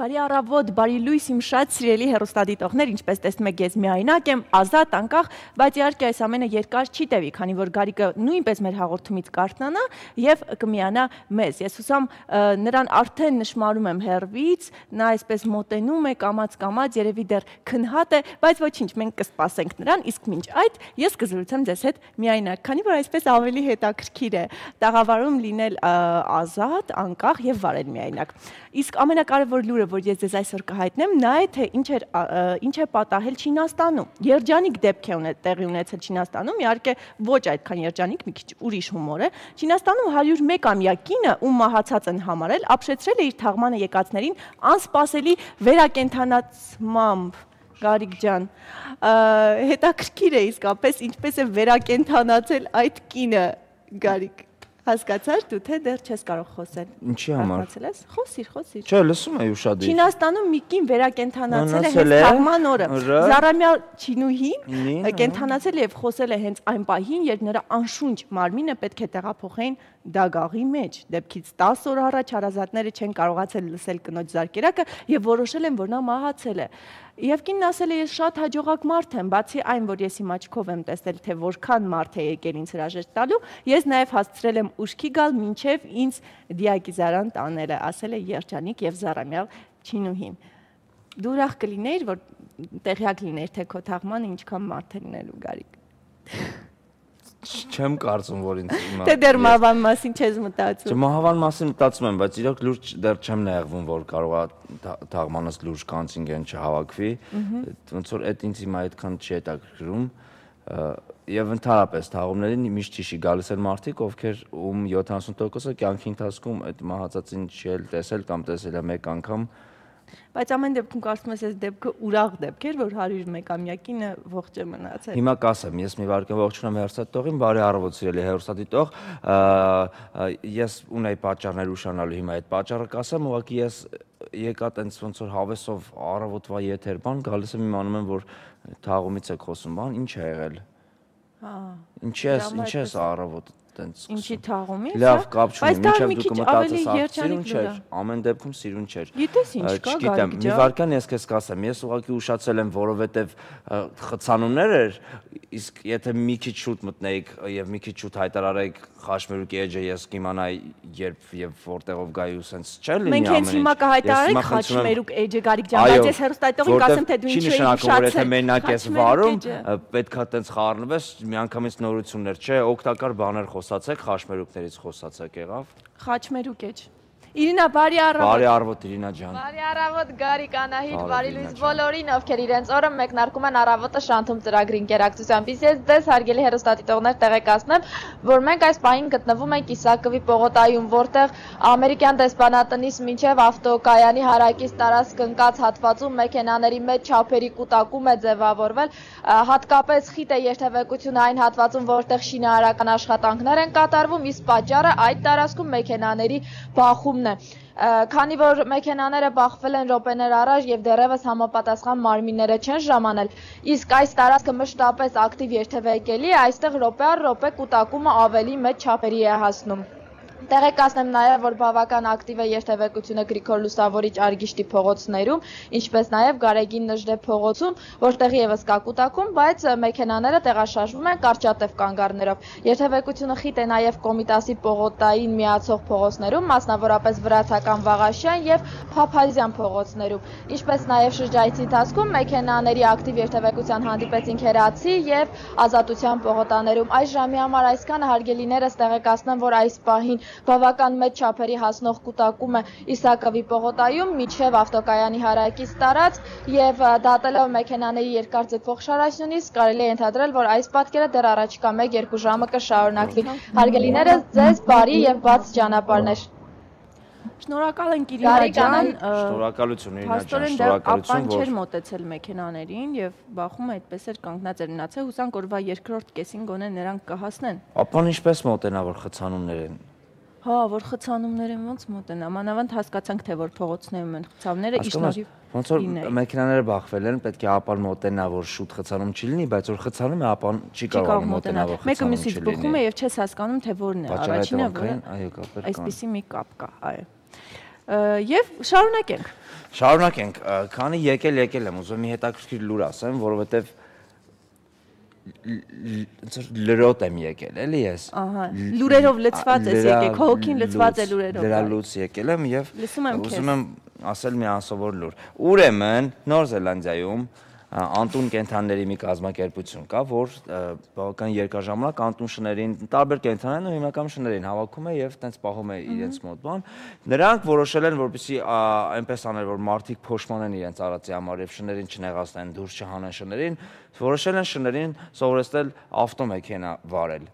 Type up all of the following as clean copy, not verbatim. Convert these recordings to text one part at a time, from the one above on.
Բարի առավոտ, բարի լույս իմ շատ սիրելի հեռուստադիտողներ, ինչպես տեսնում եք ես միայնակ եմ, ազատ, անկախ, բայց իհարկե այս ամենը երկար չի տևի, քանի որ Գարիկը նույնպես մեր հաղորդումից կարթնանա եւ կմիանա մեզ։ Ես հուսամ նրան արդեն նշմարում եմ հեռվից, նա այսպես մոտենում է կամաց-կամաց, երևի դեռ քնհատ է, բայց ոչինչ, մենք կսպասենք նրան, իսկ մինչ այդ ես կզրուցեմ ձեզ հետ միայնակ, քանի որ այսպես ավելի հետաքրքիր է տաղավարում լինել ազատ, անկախ եւ վարել միայնակ։ Իսկ ամենակարևոր լուրը, որ ես ձեզ այսօր կհայտնեմ, նա է, թե ինչ է պատահել Չինաստանում։ Երջանիկ դեպք է տեղի ունեցել Չինաստանում, իհարկե ոչ այդքան երջանիկ, մի քիչ ուրիշ հումոր է։ Չինաստանում 101-ամյա կինը, ում մահացած են համարել, ապշեցրել է իր թաղմանը եկածներին անսպասելի վերակենդանացմամբ։ Գարիկ ջան, հետաքրքիր է իսկապես ինչպես է վերակենդանացել այդ կինը, Գարիկ։ Հասկացար դու թե դեռ չես կարող խոսել։ Ինչի համար։ Խոսիր։ Չէ, լսում եմ ուշադիր։ Չինաստանում մի կին վերակենդանացել է հենց թաղման օրը։ Զարամյալ չինուհին կենդանացել է եւ խոսել է հենց այն պահին, երբ նրա անշունչ մարմինը պետք է տեղափոխեին դագաղի մեջ։ Դեպքից 10 օր առաջ հարազատները չեն կարողացել լսել կնոջ զարկերակը եւ որոշել են, որ նա մահացել է։ Եվ կինն ասել է, ես շատ հաջողակ մարդ եմ, բացի այն, որ ես իմ աչքով եմ տեսել, թե որքան մարդ է եկել ինձ հրաժեշտ տալու, ես նաև հասցրել եմ ուշքի գալ, մինչև ինձ դիակիզարան տանելը, ասել է երջանիկ եւ զառամյալ չինուհին։ Դու ուրախ կլինեիր, որ տեղյակ լինեիր, թե քո թաղմանը ինչքան մարդ է լինելու, Գարիկ։ Չեմ կարծում, որ ինձ հիմա Թե դեռ մահվան մասին չես մտածում։ Մահվան մասին մտածում եմ, բայց իրոք լուրջ դեռ չեմ նեղվում, որ կարող է թաղմանս լուրջ կոնտինգենտ չհավաքվի, ոնց որ այդ ինձ հիմա այդքան չի հետաքրքրում, եւ ընդհանրապես թաղումներին միշտ ճիշտ գալիս են մարդիկ, ովքեր ում 70%-ը կյանքի ընթացքում այդ մահացածին չի տեսել կամ տեսել է մեկ անգամ։ Բայց ամեն դեպքում կարծում ես այս դեպքը ուրախ դեպք էր, որ 101-ամյա կինը ողջ է մնացել։ Հիմա կասեմ, ես մի վարքան ողջունեմ հեռուստադիտողին, բարի առավոտ սիրելի հեռուստադիտող։ Ես ունեի պատճառներ ուշանալու, հիմա այդ պատճառը կասեմ, ուղղակի ես եկա տենց ոնց որ հավեսով առավոտվա եթեր բան, գալիս եմ իմանում եմ, որ թաղումից եք խոսում, բան, ինչ է եղել։ Ինչ ես առավոտ Ինչի թաղումից։ Լավ, կապ չունի, մինչև դու կմտածես սիրուն չէր, ամեն դեպքում սիրուն չէր։ Գիտես ինչ կա, Գարիկ ջան։ Մի վարքան ես քեզ կասեմ, ես ուղղակի ուշացել եմ, որովհետև խցանումներ էր, իսկ եթե մի քիչ շուտ մտնեիք եւ մի քիչ շուտ հայտարարեիք Խաշմերուկի էջը, ես կիմանայի երբ եւ որտեղով գայի ու սենց չէր լինի ամեն ինչ։ Մենք հենց հիմա կհայտարարենք Խաշմերուկ էջը, Գարիկ ջան, բայց ես հեռուստադիտողին կասեմ, թե դու ինչու ես ուշացել։ Եթե մենակ ես վարում, պետքա տենց խառնվես, միանգամից նորություններ, չէ, օգտակար բաներ խոսացեք, Խաշմերուկներից խոսացեք եղավ։ Խաչմերուկ էջ։ Իրինա, բարի առավոտ։ Բարի առավոտ, Իրինա ջան։ Բարի առավոտ, Գարիկ, Անահիտ, բարի լույս բոլորին, ովքեր իրենց օրը մեկնարկում են առավոտը շանթում ծրագրի ընկերակցությամբ։ Ես ձեզ հարգելի հեռուստադիտողներ տեղեկացնեմ, որ մենք այս պահին գտնվում ենք Իսակովի պողոտայում, որտեղ ամերիկյան դեսպանատնից մինչև ավտոկայանի հարակից տարածք ընկած հատվածում մեքենաների մեծ չափերի կուտակում է ձևավորվել, հատկապես խիտ է երթևեկությունը այն հատվածում, որտեղ շինարարական աշխատանքներ են կատարվում, իսկ պատճառը այդ տարածքում մեքենաների բախումն է։ Քանի որ մեքենաները բախվել են րոպեներ առաջ եւ դեռևս համապատասխան մարմինները չեն ժամանել, իսկ այս տարածքը մշտապես ակտիվ երթևեկելի է, այստեղ րոպե առ րոպե կուտակումը ավելի մեծ չափերի է հասնում։ Տեղեկացնեմ նաև, որ բավական ակտիվ է երթևեկությունը Գրիգոր Լուսավորիչ Արգիշտի փողոցներում, ինչպես նաև Գարեգին Նժդե փողոցում, որտեղ եւս կա կուտակում, բայց մեքենաները տեղաշարժվում են կարճատև կանգառներով։ Երթևեկությունը խիտ է նաև Կոմիտասի պողոտային միացող փողոցներում, մասնավորապես Վրացական Վաղաշյան եւ Փափազյան փողոցներում։ Ինչպես նաև շրջայցի ընթացքում մեքենաների ակտիվ երթևեկության հանդիպեցին Քերացի եւ Ազատության պողոտաներում։ Այս ժամի համար այսքանը, հարգելիներս, տեղեկացնեմ, որ այս պահին բավական մեծ չափերի հասնող կուտակում է Իսակովի պողոտայում միջև ավտոկայանի հարակից տարածք եւ դատելով մեքենաների երկար ձգվող շարաշնորհից կարելի է ենթադրել, որ այս պատկերը դեռ առաջիկա 1-2 ժամը կշարունակվի։ Հարգելիներս, ձեզ բարի եւ բաց ճանապարհներ։ Շնորհակալ ենք Իրինա ջան։ Շնորհակալություն Իրինա ջան, շնորհակալություն, որ չէր մոտեցել մեքենաներին եւ բախումը այդպես էր կանգնած էր մնացել, հուսանք օրվա երկրորդ կեսին գոնե նրանք կհասնեն։ Ապան ինչպես մոտենա, որ խցանումներ են։ Հա, որ խցանումներ են ոնց մոտենա, մանավանդ հասկացանք, թե որ փողոցներում են խցանումները, իշնորհիվ ոնց որ մեքենաները բախվել են, պետք է ապան մոտենա, որ շուտ խցանում չի լինի, բայց որ խցանում է, ապան չի կարող մոտենա, որ խցանում չի լինի։ Մեկը մյուսից բխում է եւ չես հասկանում, թե որն է, առաջինը, որը այո, կապ կա։ Այսպիսի մի կապ կա, այո։ Եւ շարունակենք։ Շարունակենք, քանի եկել եմ, ուզում եմ մի հետաքրքիր լուր ասեմ, որովհետեւ լրոտ եմ եկել, էլի ես։ Ահա, լուրերով լցված ես եկել, քո հոգին լցված է լուրերով։ Լրալուց եկել եմ եւ ուզում եմ ասել մի անսովոր լուր։ Ուրեմն Նոր Զելանդիայում անտուն կենդանների մի կազմակերպություն կա, որ բավական երկար ժամանակ անտուն շներին, տարբեր կենդաններն ու հիմնական շներին հավաքում է եւ տենց պահում է իրենց մոտ բան։ Նրանք որոշել են, որպեսզի այնպես անել, որ մարդիկ փոշմանեն իրենց արածի համար եւ շներին չնեղացնեն, դուրս չհանեն շներին, որոշել են շներին սովորեցնել ավտոմեքենա վարել։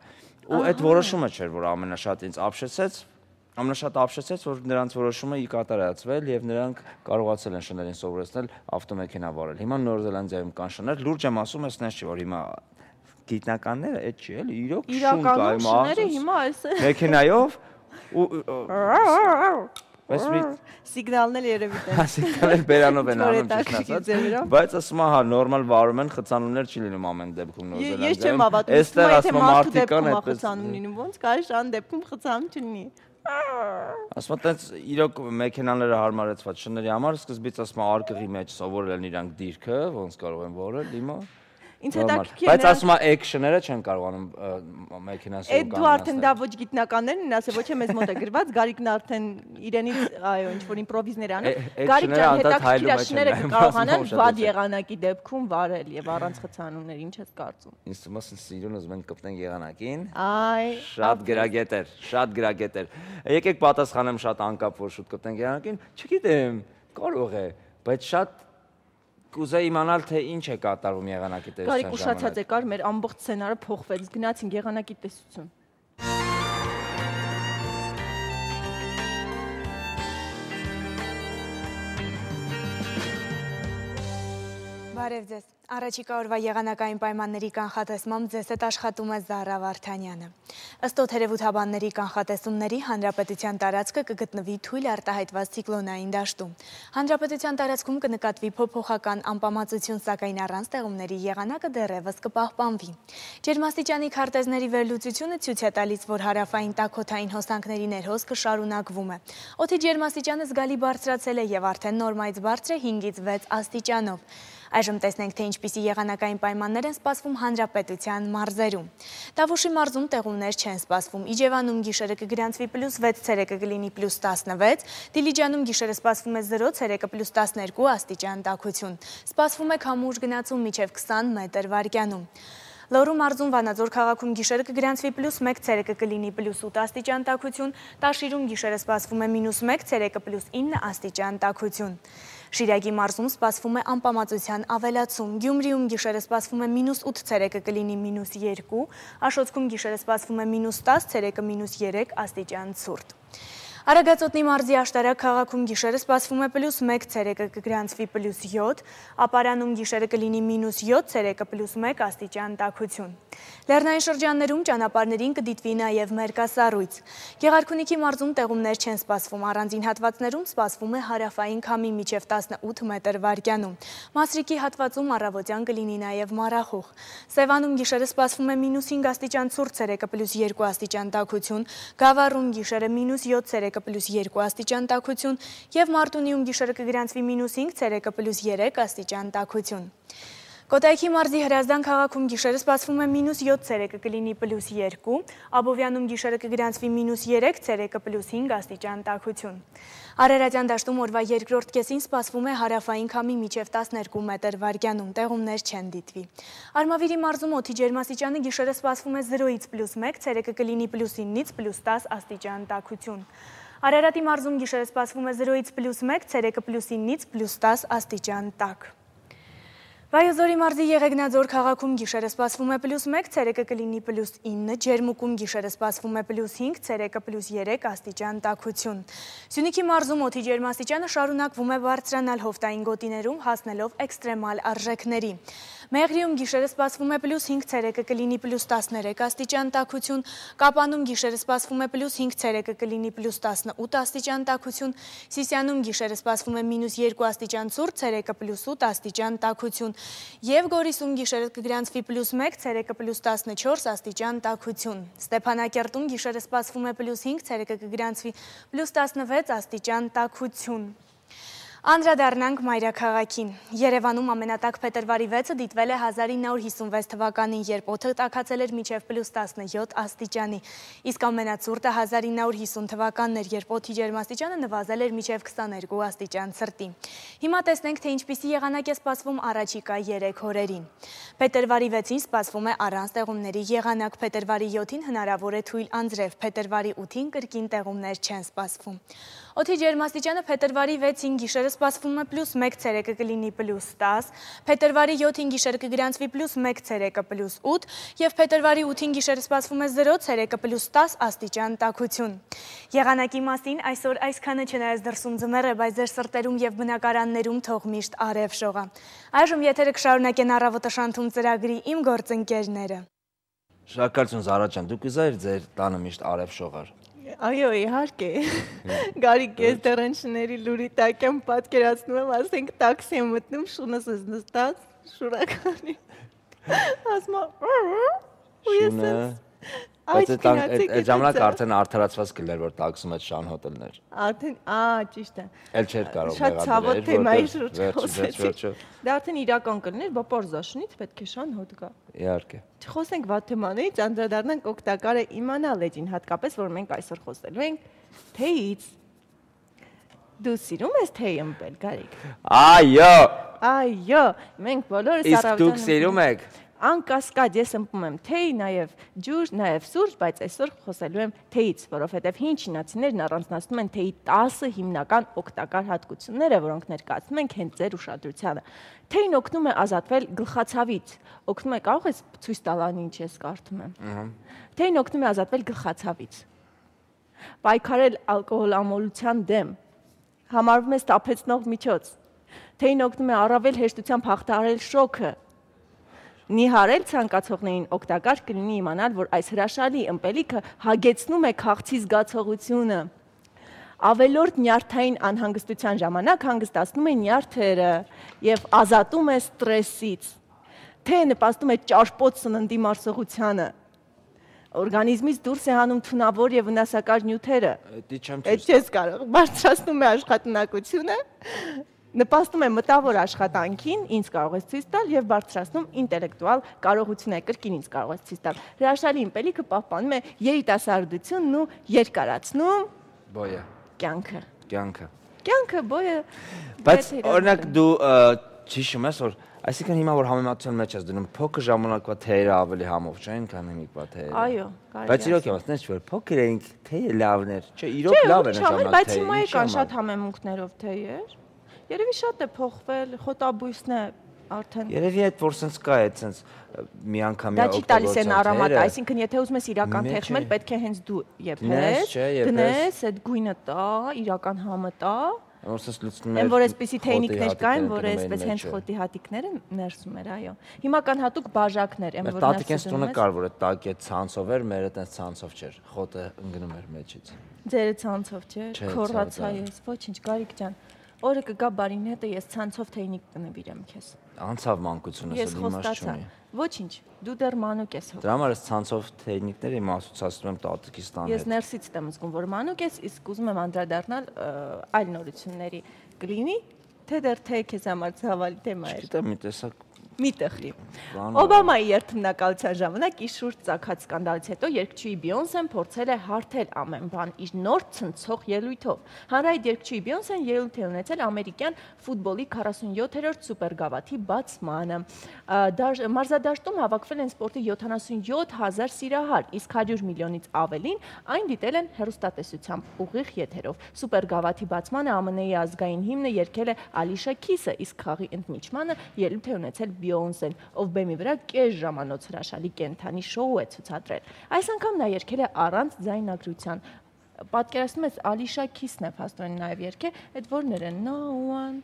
Ու այդ որոշումը չէր, որ ամենաշատ ինձ ապշեցեց, որ նրանց որոշումը ի կատարածվել եւ նրանք կարողացել են շներին սովորեցնել ավտոմեքենա վարել։ Հիմա Նոր Զելանդիայում կան շներ, լուրջ եմ ասում, այսպես չի, որ հիմա գիտնականները այդ չի էլի, իրոք շուն կա հիմա։ Շները հիմա այս մեքենայով ու սիգնալներ երևի տեն։ Սիգնալներ բերանով են անում ճիշտ ասած, բայց ասում հա նորմալ վարում են, խցանումներ չի լինում ամեն դեպքում Նոր Զելանդիայում։ Ես չեմ հավատում, այստեղ ասում մարդիկ կան այդպես խցանում լինում, ոնց կարի շան դեպքում խցանում չլինի։ Ասում եմ, տենց իրոք մեքենաները հարմարեցված շների համար սկզբից ասում եմ արկղի մեջ սովորել են իրանք դիրքը, ոնց կարող են վարել, հիմա Ինձ հետաքրքիր է։ Բայց ասում եմ էքշները չեն կարողանում մեքենա սիրում Այդ դու արդեն դա ոչ գիտնականներն են ասել, ոչ է մեզ մոտ է գրված, Գարիկն արդեն իրենից, այո, ինչ-որ իմպրովիզներ անում։ Գարիկ ջան, հետաքրքիր շները կարողանան վատ եղանակի դեպքում վարել եւ առանց խցանումներ, ինչ ես կարծում։ Ինձ թվում է սիրուն ուզում են կպտեն եղանակին։ Այ, շատ գրագետ էր։ Եկեք պատասխանեմ շատ անկապ, որ շուտ կպտեն եղանակին, չգիտեմ, կարող է, բայց շատ կուզեի իմանալ, թե ինչ է կատարվում եղանակի տեսության ժամանակ։ Գարիկ ուշացած եկար, մեր ամբողջ սցենարը փոխվեց, գնացինք եղանակի տեսություն։ Բարև ձեզ։ Առաջիկա օրվա եղանակային պայմանների կանխատեսմամբ ձեզ հետ աշխատում է Զարա Վարդանյանը։ Ըստ օդերևութաբանների կանխատեսումների հանրապետության տարածքը կգտնվի թույլ արտահայտված ցիկլոնային դաշտում։ Հանրապետության տարածքում կնկատվի փոփոխական անպամացություն, սակայն առանց տեղումների եղանակը դեռևս կպահպանվի։ Ջերմաստիճանի քարտեզների վերլուծությունը ցույց է տալիս, որ հարավային տաքոթային հոսանքների ներհոս կշարունակվում է։ Օդի ջերմաստիճանը զգալի բարձրացել է եւ արդեն նորմայից բարձր է 5-ից 6 աստիճանով։ Այժմ տեսնենք, թե ինչպիսի եղանակային պայմաններ են սպասվում հանրապետության մարզերում։ Տավուշի մարզում տեղումներ չեն սպասվում։ Իջևանում գիշերը կգրանցվի +6, ցերեկը կլինի +16, Դիլիջանում գիշերը սպասվում է 0, ցերեկը +12 աստիճան տաքություն։ Սպասվում է քամուշ գնացում մինչև 20 մետր վարկյանում։ Լոռու մարզում Վանաձոր քաղաքում գիշերը կգրանցվի +1, ցերեկը կլինի +8 աստիճան տաքություն, Տաշիրում գիշերը սպասվում է -1, ցերեկը +9 աստիճան տաքություն։ Շիրակի մարզում սպասվում է անպամացության ավելացում, Գյումրիում գիշերը սպասվում է -8, ցերեկը կլինի -2, Աշոտսկում գիշերը սպասվում է -10, ցերեկը -3 աստիճան ցուրտ։ Արագածոտնի մարզի Աշտարակ քաղաքում գիշերը սպասվում է +1, ցերեկը կգրանցվի +7, Ապարանում գիշերը կլինի -7, ցերեկը +1 աստիճան տաքություն։ Լեռնային շրջաններում ճանապարհներին կդիտվի նաև մերկասառույց։ Գեղարքունիքի մարզում տեղումներ չեն սպասվում, առանձին հատվածներում սպասվում է հարավային քամի մինչև 18 մետր վարկյանում։ Մասրիկի հատվածում առավոտյան կլինի նաև մառախուղ։ Սևանում գիշերը սպասվում է -5 աստիճան ցուրտ, ցերեկը +2 աստիճան տաքություն, Գավառում գիշերը -7, ցերեկը +2 աստիճան տաքություն եւ Մարտունիում գիշերը կգրանցվի -5, ցերեկը +3 աստիճան տաքություն։ Կոտայքի մարզի Հրազդան քաղաքում գիշերը սպասվում է -7, ցերեկը կլինի +2, Աբովյանում գիշերը կգրանցվի -3, ցերեկը +5 աստիճան տաքություն։ Արարատյան դաշտում օրվա երկրորդ կեսին սպասվում է հարավային քամի մինչև 12 մետր վարկյանում, տեղումներ չեն դիտվի։ Արմավիրի մարզում օդի ջերմաստիճանը գիշերը սպասվում է 0-ից +1, ցերեկը կլինի +9-ից +10 աստիճան տաքություն։ Արարատի մարզում գիշերը սպասվում է 0-ից +1, ցերեկը +9-ից +10 աստիճան տաք։ Վայոց-Ձորի մարզի Եղեգնաձոր քաղաքում գիշերը սպասվում է +1, ցերեկը կլինի +9, Ջերմուկում գիշերը սպասվում է +5, ցերեկը +3 աստիճան տաքություն։ Սյունիքի մարզում օդի ջերմաստիճանը շարունակվում է բարձրանալ հովտային գոտիներում, հասնելով էքստրեմալ արժեքների։ Մեղրիում գիշերը սպասվում է +5 ցերեկը կլինի +13 աստիճան տաքություն, Կապանում գիշերը սպասվում է +5 ցերեկը կլինի +18 աստիճան տաքություն, Սիսիանում գիշերը սպասվում է -2 աստիճան ցուրտ, ցերեկը +8 աստիճան տաքություն եւ Գորիսում գիշերը կգրանցվի +1 ցերեկը +14 աստիճան տաքություն։ Ստեփանակերտում գիշերը սպասվում է +5 ցերեկը կգրանցվի +16 աստիճան տաքություն։ Անդրադառնանք մայրաքաղաքին։ Երևանում ամենատաք փետրվարի 6-ը դիտվել է 1956 թվականին, երբ օդը տաքացել էր մինչև +17 աստիճանի, իսկ ամենացուրտը 1950 թվականն էր, երբ օդի ջերմաստիճանը նվազել էր մինչև 22 աստիճան ցրտի։ Հիմա տեսնենք, թե ինչպիսի եղանակ է սպասվում առաջիկա 3 օրերին։ Փետրվարի 6-ին սպասվում է առանց տեղումների եղանակ, փետրվարի 7-ին հնարավոր է թույլ անձրև, փետրվարի 8-ին կրկին տեղումներ չեն սպասվում։ Օդի ջերմաստիճանը փետրվարի 6-ին գիշերը սպասվում է +1 ցերեկը կլինի +10, փետրվարի 7-ին գիշերը կգրանցվի +1 ցերեկը +8 եւ փետրվարի 8-ին գիշերը սպասվում է 0 ցերեկը +10 աստիճան տաքություն։ Եղանակի մասին այսօր այսքանը, չնայած դրսում ձմեռ է, բայց ձեր սրտերում եւ բնակարաններում թող միշտ արև շողա։ Այժմ եթերը կշարունակեն առավոտը շանթում ծրագրի իմ գործընկերները։ Շնորհակալություն Զարա ջան, դուք ուզեիք ձեր տանը միշտ արև շողար։ Այո, իհարկե։ Գարիկ, ես դեռնշների լուրի տակ եմ պատկերացնում եմ, ասենք տաքսի եմ մտնում, շունս ես նստած, շուրականի։ Ասում Շունը։ Բայց այդ ժամանակ արդեն արդարացված կլներ, որ տաքսում այդ շան հոտելներ։ Արդեն, ճիշտ է։ Էլ չէր կարող Շատ ցավոտ թեմայի շուրջ վերջ։ Դա արդեն իրական կլներ, բապորզաշնից պետք է շան հոտ գա։ Իհարկե։ Չխոսենք վատ թեմաներից, անդրադառնանք օգտակար է իմանալ էջին, հատկապես որ մենք այսօր խոսելու ենք թեյից։ Դու սիրում ես թեյ ըմպել, Գարիկ։ Այո։ Այո, մենք բոլորս Իսկ դուք սիրում եք։ Անկասկած ես ըմպում եմ թեյ, նաև ջուր, նաև սուրճ, բայց այսօր խոսելու եմ թեյից, որովհետև հին չինացիներն առանձնացնում են թեյի 10 հիմնական օգտակար հատկությունները, որոնք ներկայացնում ենք հենց ձեր ուշադրությանը։ Թեյն օգնում է ազատվել գլխացավից։ Օգնում է, կարող ես ցույց տալ ինչ ես կարդում եմ։ Թեյն օգնում է ազատվել գլխացավից։ Պայքարել ալկոհոլ ամոլության դեմ։ Համարվում է ստապեցնող միջոց։ Թեյն օգնում է առավել հեշտությամբ հաղթահարել շոկը։ Նիհարել ցանկացողներին օգտակար կլինի իմանալ, որ այս հրաշալի ըմպելիքը հագեցնում է քաղցի զգացողությունը։ Ավելորդ նյարդային անհանգստության ժամանակ հանգստացնում է նյարդերը եւ ազատում է ստրեսից։ Թեյը նպաստում է ճարպոտ սննդի մարսողությանը։ Օրգանիզմից դուրս է հանում թունավոր եւ վնասակար նյութերը։ Այդ չես կարող, բարձրացնում է աշխատունակությունը։ Նպաստում է մտավոր աշխատանքին, ինձ կարող ես ցույց տալ եւ բարձրացնում ինտելեկտուալ կարողությունը, կրկին ինձ կարող ես ցույց տալ։ Հրաշալի ըմպելիքը պահպանում է երիտասարդությունն ու երկարացնում բոյը կյանքը։ Կյանքը բոյը։ Բայց օրինակ դու ճիշտ ես, որ այսինքն հիմա որ համեմատության մեջ ես դնում փոքր ժամանակվա թեյերը ավելի համով չեն, քան հիմիկվա թեյերը։ Այո, կարելի է։ Բայց իրոք եմ ասած, որ փոքր էինք թեյը լավն էր։ Չէ, իրոք լավ էր ժամանակ թեյը։ Բայց հիմա կան շատ համեմունքներով թեյեր։ Երևի շատ է փոխվել, խոտաբույսն է արդեն։ Երևի այդ որ sense կա, այդ sense միանգամյա օգտագործած։ Դա չի տալիս են արամատ, այսինքն եթե ուզում ես իրական թեյ խմել, պետք է հենց դու եփես, գնես, այդ գույնը տա, իրական համը տա։ Որ sense լուծնում է։ Այն որ այսպիսի թեյնիկներ կային, որ այսպես հենց խոտի հատիկները ներսում էր, այո։ Հիմա կան հատուկ բաժակներ, այն որ տատիկենց տունը կար, որ այդ տակի ցանցով էր, մերը այդպես ցանցով չէր, խոտը ընկնում էր մեջից։ Ձերը ցանցով չէ, քորացա ես, ոչինչ, Գարիկ ջան։ Օրը կգա բարին հետը ես ցանցով թեյնիկ կնվիրեմ քեզ։ Անցավ մանկությունս էլ իմաստ չունի։ Ոչինչ, դու դեռ մանուկ ես։ Դրա համար ես ցանցով թեյնիկները իմ ասոցացնում եմ տատիկիս տան հետ։ Ես ներսից եմ զգում, որ մանուկ ես, իսկ ուզում եմ անդրադառնալ այլ նորությունների։ Կլինի, թե դեռ թե քեզ համար ցավալի թեմա է։ Չգիտեմ, մի տեսակ մի տխրի։ Օբամայի երթմնակալության ժամանակ իր շուրջ ծագած սկանդալից հետո երգչուհի Բիոնսեն փորձել է հարթել ամեն բան իր նոր ցնցող ելույթով։ Հանրայինի երգչուհի Բիոնսեն ելույթ է ունեցել ամերիկյան ֆուտբոլի 47-րդ սուպերգավաթի բացմանը։ Մարզադաշտում հավաքվել են սպորտի 77,000 սիրահար, իսկ 100 միլիոնից ավելին այն դիտել են հեռուստատեսությամբ ուղիղ եթերով։ Սուպերգավաթի բացմանը ԱՄՆ-ի ազգային հիմնը երգել է Ալիշա Քիսը, իսկ խաղի ընդմիջմանը ելույթ է ունեցել Բիոնսեն, ով բեմի վրա կես ժամանոց հրաշալի կենդանի շոու է ցուցադրել։ Այս անգամ նա երգել է առանց ձայնագրության։ պատկերացնում ես Ալիշա Քիսն է փաստորեն նաև երգել, այդ որներ են no one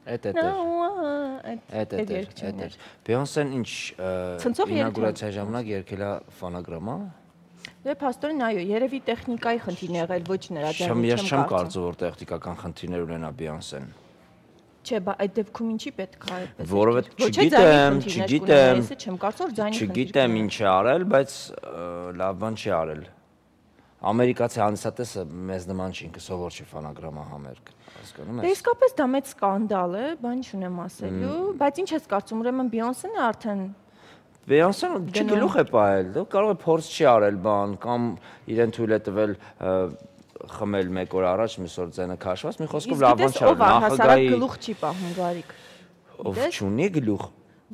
Էդ Բեյոնսեն ինչ ինագուրացիայի ժամանակ երգել է ֆոնոգրամա։ Դե փաստորեն այո, երևի տեխնիկայի խնդիրն է եղել, ոչ նրա ձեռքից չեմ կարծում, որ տեխնիկական խնդիրներ ունենա Բեյոնսեն։ Չէ, բա այդ դեպքում ինչի պետք է այդպես։ Որովհետեւ չգիտեմ, չգիտեմ ինչ է արել, բայց լավ բան չի արել։ Ամերիկացի հանդիսատեսը մեզ նման չի, ինքը սովոր չի ֆոնոգրամա համերգ, հասկանում ես։ Դե իսկապես դա մեծ սկանդալ է, բան չունեմ ասելու, բայց ինչ ես կարծում, ուրեմն Բեյոնսեն է արդեն Բեյոնսեն չգլուխ է պահել, կարող է փորձ չի արել բան, կամ իրեն թույլ է տվել խմել մեկ օր առաջ, մյուս օր ձենը քաշված, մի խոսքով լավ բան չարել, նախագահի գլուխ չի պահում Գարիկ։ Ով չունի գլուխ։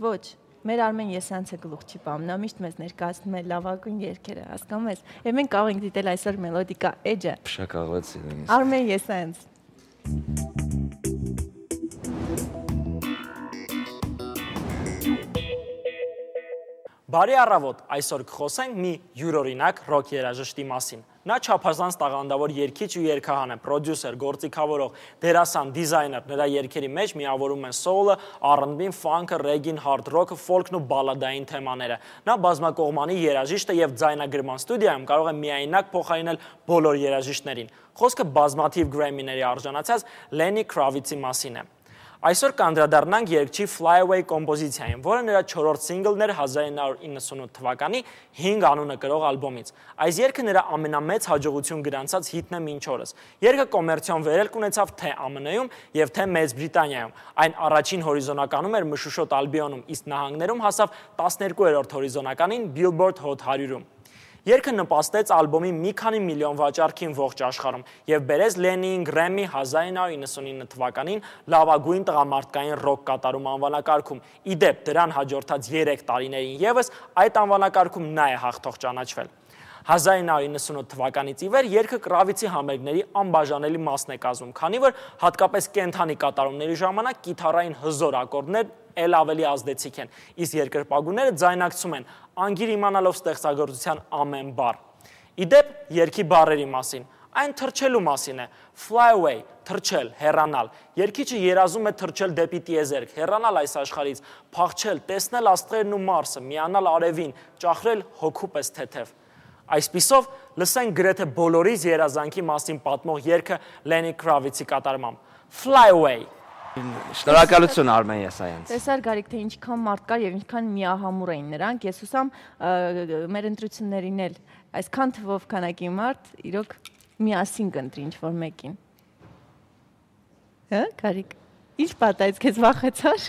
Ոչ, մեր Արմեն Եսյանցը գլուխ չի պահում, նա միշտ մեզ ներկայացնում է լավագույն երգերը, հասկանում ես։ Եվ մենք կարող ենք դիտել այսօր Մելոդիկա Edge-ը։ Փշակաղվեցի նույնիսկ։ Արմեն Եսյանց։ Բարի առավոտ, այսօր կխոսենք մի յուրօրինակ ռոք երաժշտի մասին։ Նա չափազանց տաղանդավոր երգիչ ու երգահան է, պրոդյուսեր, գործիքավորող, դերասան, դիզայներ, նրա երգերի մեջ միավորում են սոուլը, R&B-ն, ֆանքը, ռեգին, հարդ ռոքը, ֆոլքն ու բալադային թեմաները։ Նա բազմակողմանի երաժիշտ է եւ ձայնագրման ստուդիայում կարող է միայնակ փոխարինել բոլոր երաժիշտներին։ Խոսքը բազմաթիվ Grammy-ների արժանացած Lenny Kravitz-ի մասին է։ Այսօր կանդրադառնանք երգչի Fly Away կոմպոզիցիային, որը նրա 4-րդ սինգլն էր 1998 թվականի 5 անունը կրող ալբոմից։ Այս երգը նրա ամենամեծ հաջողություն գրանցած հիթն է մինչ օրս։ Երգը կոմերցիոն վերելք ունեցավ թե ԱՄՆ-ում եւ թե Մեծ Բրիտանիայում։ Այն առաջին հորիզոնականում էր Մշուշոտ Ալբիոնում, իսկ նահանգներում հասավ 12-րդ հորիզոնականին Billboard Hot 100-ում։ Երգը նպաստեց ալբոմի մի քանի միլիոն վաճառքին ողջ աշխարհում եւ բերեց Լենիին Grammy 1999 թվականին լավագույն տղամարդկային ռոք կատարում անվանակարգում։ Ի դեպ, դրան հաջորդած 3 տարիներին եւս այդ անվանակարգում նա է հաղթող ճանաչվել։ 1998 թվականից ի վեր երգը Կրավիցի համերգների անբաժանելի մասն է կազմում, քանի որ հատկապես կենթանի կատարումների ժամանակ կիթառային հզոր ակորդներ էլ ավելի ազդեցիկ են, իսկ երկրպագուները ձայնակցում են, անգիր իմանալով ստեղծագործության ամեն բառ։ Ի դեպ, երգի բառերի մասին, այն թռչելու մասին է, fly away, թռչել, հեռանալ։ Երգիչը երազում է թռչել դեպի տիեզերք, հեռանալ այս աշխարհից, փախչել, տեսնել աստղերն ու Մարսը, միանալ արևին, ճախրել հոգու պես թեթև։ Այսպիսով, լսենք գրեթե բոլորիս երազանքի մասին պատմող երգը Lenny Kravitz-ի կատարմամբ։ Fly away։ Շնորհակալություն Արմեն Եսյանց։ Տեսար Գարիկ, թե ինչքան մարդ կար եւ ինչքան միահամուր էին նրանք, ես հուսամ մեր ընտրություններին էլ այսքան թվով քանակի մարդ իրոք միասին կընտրի ինչ-որ մեկին։ Հա, Գարիկ։ Ինչ պատահեց, քեզ վախեցար։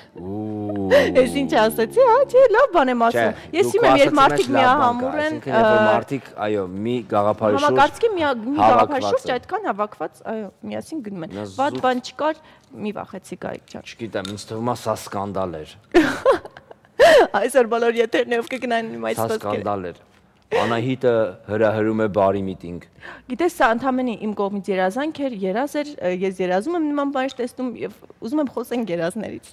Ես ինչ ասացի, հա, չէ, լավ բան եմ ասում։ Ես իմ եմ, երբ մարդիկ միահամուր են, մարդիկ, այո, մի գաղափարի շուրջ համակարգի մի գաղափարի շուրջ այդքան հավաքված, այո, միասին գնում են։ Վատ բան չկար, մի վախեցի Գարիկ ջան։ Չգիտեմ, ինձ թվում է սա սկանդալ էր։ Այսօր բոլոր եթերներով կգնան իմ այս խոսքերը։ Սա սկանդալ էր։ Անահիտը հրահրում է բարի միտինգ։ Գիտես, սա ընդհանրապես իմ կողմից երազանք էր, երազ էր, ես երազում եմ նման բան տեսնում եւ ուզում եմ խոսենք երազներից։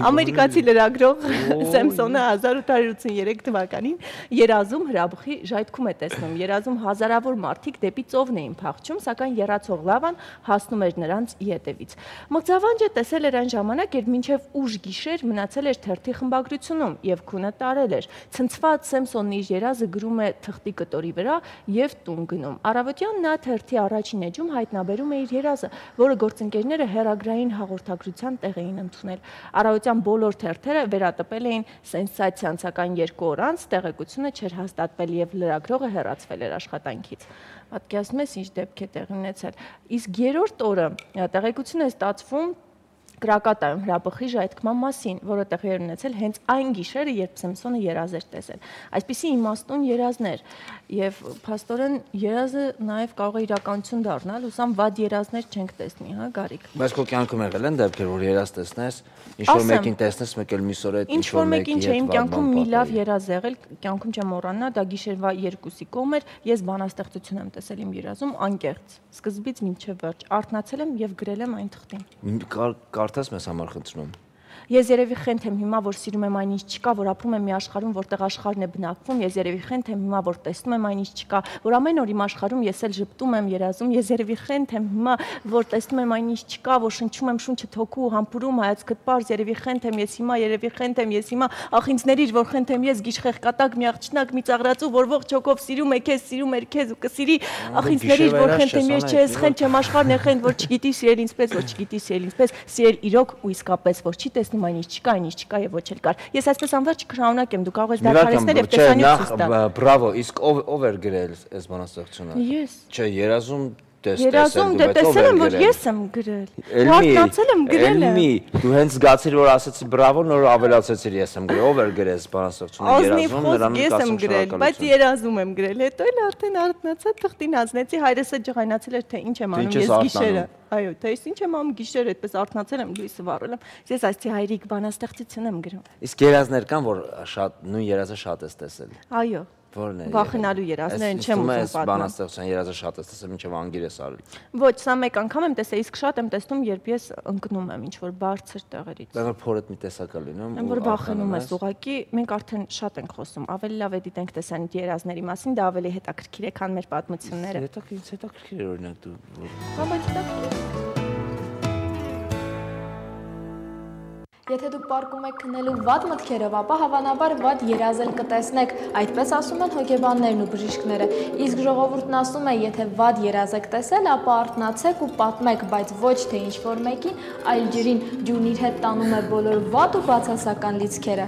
Ամերիկացի լրագրող Սեմսոնը 1883 թվականին երազում հրաբխի ժայթքում է տեսնում։ Երազում հազարավոր մարդիկ դեպի ծովն էին փախչում, սակայն երացող լավան հասնում էր նրանց ետևից։ Մղձավանջը տեսել էր այն ժամանակ, երբ մինչև ուշ գիշեր մնացել էր թերթի խմբագրությունում եւ քունը տարել էր։ Ցնցված Սեմսոնն իր երազը գրում է թղթի կտորի վրա եւ տուն գնում։ Առավոտյան նա թերթի առաջին էջում հայտնաբերում է իր երազը, որը գործընկերները հեռագրային հաղորդագրության տեղ էին ընդունել։ Առավոտյան բոլոր թերթերը վերատպել էին սենսացիան, սակայն 2 օր անց տեղեկությունը չէր հաստատվել եւ լրագրողը հեռացվել էր աշխատանքից։ Պատկերացնում ես ինչ դեպք է տեղի ունեցել։ Իսկ երրորդ օրը տեղեկություն է ստացվում Կրակատայում հրաբխի ժայթքման մասին, որը տեղի էր ունեցել հենց այն գիշերը, երբ Սեմսոնը երազ էր տեսել։ Այսպիսի իմաստուն երազներ եւ փաստորեն երազը նաեւ կարող է իրականություն դառնալ, ուսամ վատ երազներ չենք տեսնի, հա, Գարիկ։ Բայց քո կյանքում եղել են դեպքեր, որ երազ տեսնես, ինչ-որ մեկին տեսնես, մեկ էլ միսօր այդ ինչ-որ մեկին չէ, իմ կյանքում մի լավ երազ եղել, կյանքում չեմ մոռանա, դա գիշերվա 2-ի կողմ էր, ես բանաստեղծություն եմ տեսել իմ երազում անկեղծ, սկզբից մինչև վերջ, արթնացել եմ եւ գրել եմ այն թղթին։ Կարդաս մեզ համար խնդրում։ Ես երևի խենթ եմ հիմա, որ սիրում եմ այն ինչ չկա, որ ապրում եմ մի աշխարհում, որտեղ աշխարհն է բնակվում, ես երևի խենթ եմ հիմա, որ տեսնում եմ այն ինչ չկա, որ ամեն օր իմ աշխարհում ես էլ ժպտում եմ, երազում, ես երևի խենթ եմ հիմա, որ տեսնում եմ այն ինչ չկա, որ շնչում եմ շունչը թոքու, համբուրում, հայացքդ պարզ, երևի խենթ եմ ես հիմա, երևի խենթ եմ ես հիմա, ախ ինձ ներիր, որ խենթ եմ ես, գիշխեղ կատակ, մի աղջնակ, մի ծաղրածու, որ ողջ հոգով սիրում է քեզ, սիրում էր քեզ ու կսիրի, ախ ինձ ներիր, որ խենթ եմ ես, չէ, ես խենթ չեմ, աշխարհն է խենթ, որ չգիտի սիրել ինձպես, որ չգիտի սիրել ինձպես, սիրել իրոք ու իսկապես, որ չի տեսնում այն ինչ չկա եւ ոչ էլ կար։ Ես այսպես անverջ կշարունակեմ, դու կարող ես դադարեցնել եւ տեսանյութ ցույց տալ։ Բրավո, իսկ ով էր գրել այս բանաստեղծությունը։ Ես։ Չէ, երազում Երազում տեսել եմ, որ ես եմ գրել։ Հարթնացել եմ գրել եմ։ Դու հենց զգացիր, որ ասեցի բրավո, նոր ավելացեցիր ես եմ գրել։ Ով էր գրել այս բանաստեղծությունը երազում, նրան ես եմ գրել, բայց երազում եմ գրել։ Հետո էլ արդեն արթնացա, թղթին հանձնեցի, հայրս էլ ջղայնացել էր, թե ինչ եմ անում ես գիշերը։ Այո, թե ինչ եմ անում գիշերը, այդպես արթնացել եմ, լույսը վառել եմ։ Ես այսի հայրիկ բանաստեղծություն եմ գրում։ Իսկ երազներ կան, որ շատ նույն երազը շատ ես տեսել։ Այո։ Որն է։ Վախենալու երազներն չեմ ուզում պատմել։ Բանաստեղծության երազը շատ ես տեսել, մինչև անգիր ես արել։ Ոչ, սա մեկ անգամ եմ տեսել, իսկ շատ եմ տեսնում, երբ ես ընկնում եմ ինչ-որ բարձր տեղերից։ Բայց որ փորդ մի տեսակ է լինում։ Որ վախենում ես ուղղակի, մենք արդեն շատ ենք խոսում, ավելի լավ է դիտենք տեսանյութ երազների մասին, դա ավելի հետաքրքիր է, քան մեր պատմությունները։ Հետաքրքիր է օրինակ դու։ Հա, բայց հետաքրքիր։ Եթե դուք պարկում եք քնելու վատ մտքերով, ապա հավանաբար վատ երազ էլ կտեսնեք, այդպես ասում են հոգեբաններն ու բժիշկները։ Իսկ ժողովուրդն ասում է, եթե վատ երազ եք տեսել, ապա արթնացեք ու պատմեք, բայց ոչ թե ինչ-որ մեկին, այլ ջրին, ջուրն իր հետ տանում է բոլոր վատ ու բացասական լիցքերը։